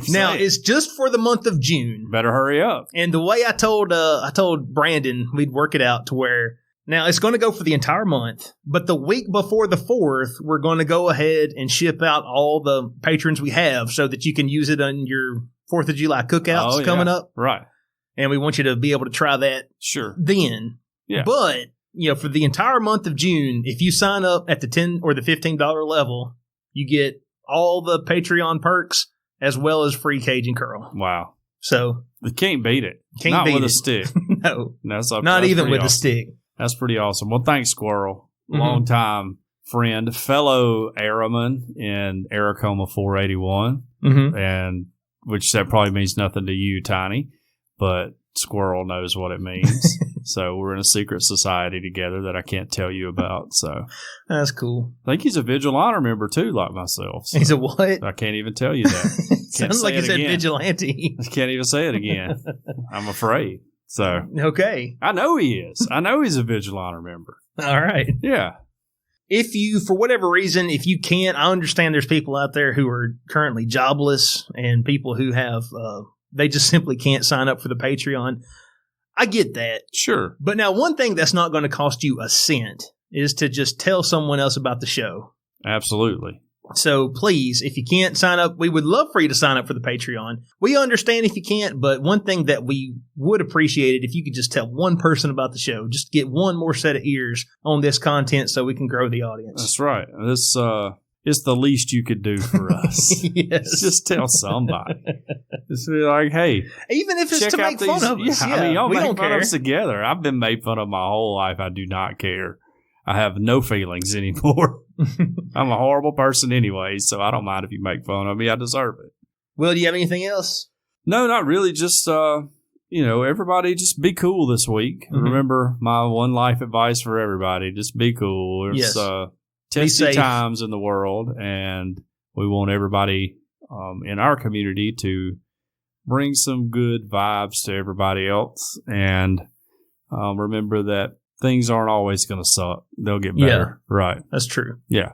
Now, it's just for the month of June. Better hurry up. And the way I told Brandon we'd work it out to where now it's going to go for the entire month, but the week before the 4th, we're going to go ahead and ship out all the patrons we have so that you can use it on your 4th of July cookouts coming up. Right. and we want you to be able to try that then. Yeah. But, for the entire month of June, if you sign up at the $10 or the $15 level, you get all the Patreon perks as well as free Cajun Curl. Wow. So you can't beat it. Not with a stick. No. That's not even with awesome. a stick. That's pretty awesome. Well, thanks, Squirrel. Long time friend, fellow airman in Aracoma 481, and which that probably means nothing to you, Tiny, but Squirrel knows what it means. So we're in a secret society together that I can't tell you about. So that's cool. I think he's a Vigil Honor member too, like myself. So he's a what? I can't even tell you that. Sounds like he said vigilante. I can't even say it again. I'm afraid. So okay, I know he is. I know he's a Vigil Honor member. All right. Yeah. If you, for whatever reason, if you can't, I understand there's people out there who are currently jobless and people who have, they just simply can't sign up for the Patreon. I get that. Sure. But now one thing that's not going to cost you a cent is to just tell someone else about the show. Absolutely. So please, if you can't sign up, we would love for you to sign up for the Patreon. We understand if you can't, but one thing that we would appreciate it if you could just tell one person about the show. Just get one more set of ears on this content so we can grow the audience. That's right. This is the least you could do for us. Yes. Just tell somebody. Just be like, hey. Even if it's to make fun of us. Yeah, I mean, y'all make fun of us together. I've been made fun of my whole life. I do not care. I have no feelings anymore. I'm a horrible person anyway, so I don't mind if you make fun of me. I deserve it. Will, do you have anything else? No, not really. Just, everybody just be cool this week. Remember my one life advice for everybody. Just be cool. There's testy times in the world, and we want everybody in our community to bring some good vibes to everybody else. And remember that things aren't always going to suck. They'll get better. Yeah, right. That's true. Yeah.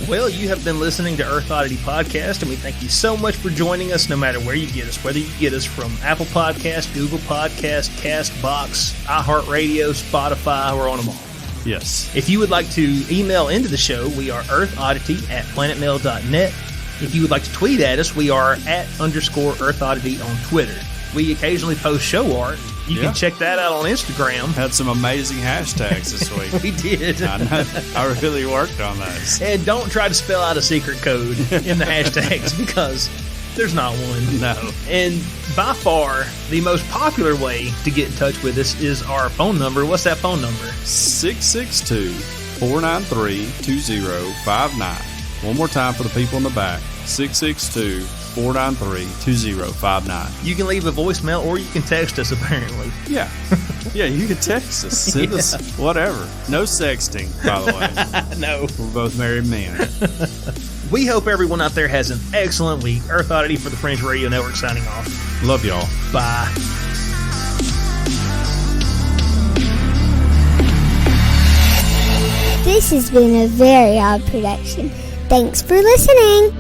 Well, you have been listening to Earth Oddity Podcast, and we thank you so much for joining us no matter where you get us, whether you get us from Apple Podcast, Google Podcast, CastBox, iHeartRadio, Spotify, we're on them all. Yes. If you would like to email into the show, we are earthoddity@planetmail.net. If you would like to tweet at us, we are @_EarthOddity on Twitter. We occasionally post show art. You can check that out on Instagram. Had some amazing hashtags this week. We did. I know. I really worked on those. And don't try to spell out a secret code in the hashtags because there's not one. No. And by far, the most popular way to get in touch with us is our phone number. What's that phone number? 662-493-2059. One more time for the people in the back. 662-493-2059. You can leave a voicemail or you can text us, apparently. Yeah. Yeah, you can text us. Send us whatever. No sexting, by the way. No. We're both married men. We hope everyone out there has an excellent week. Earth Oddity for the Fringe Radio Network signing off. Love y'all. Bye. This has been a very odd production. Thanks for listening.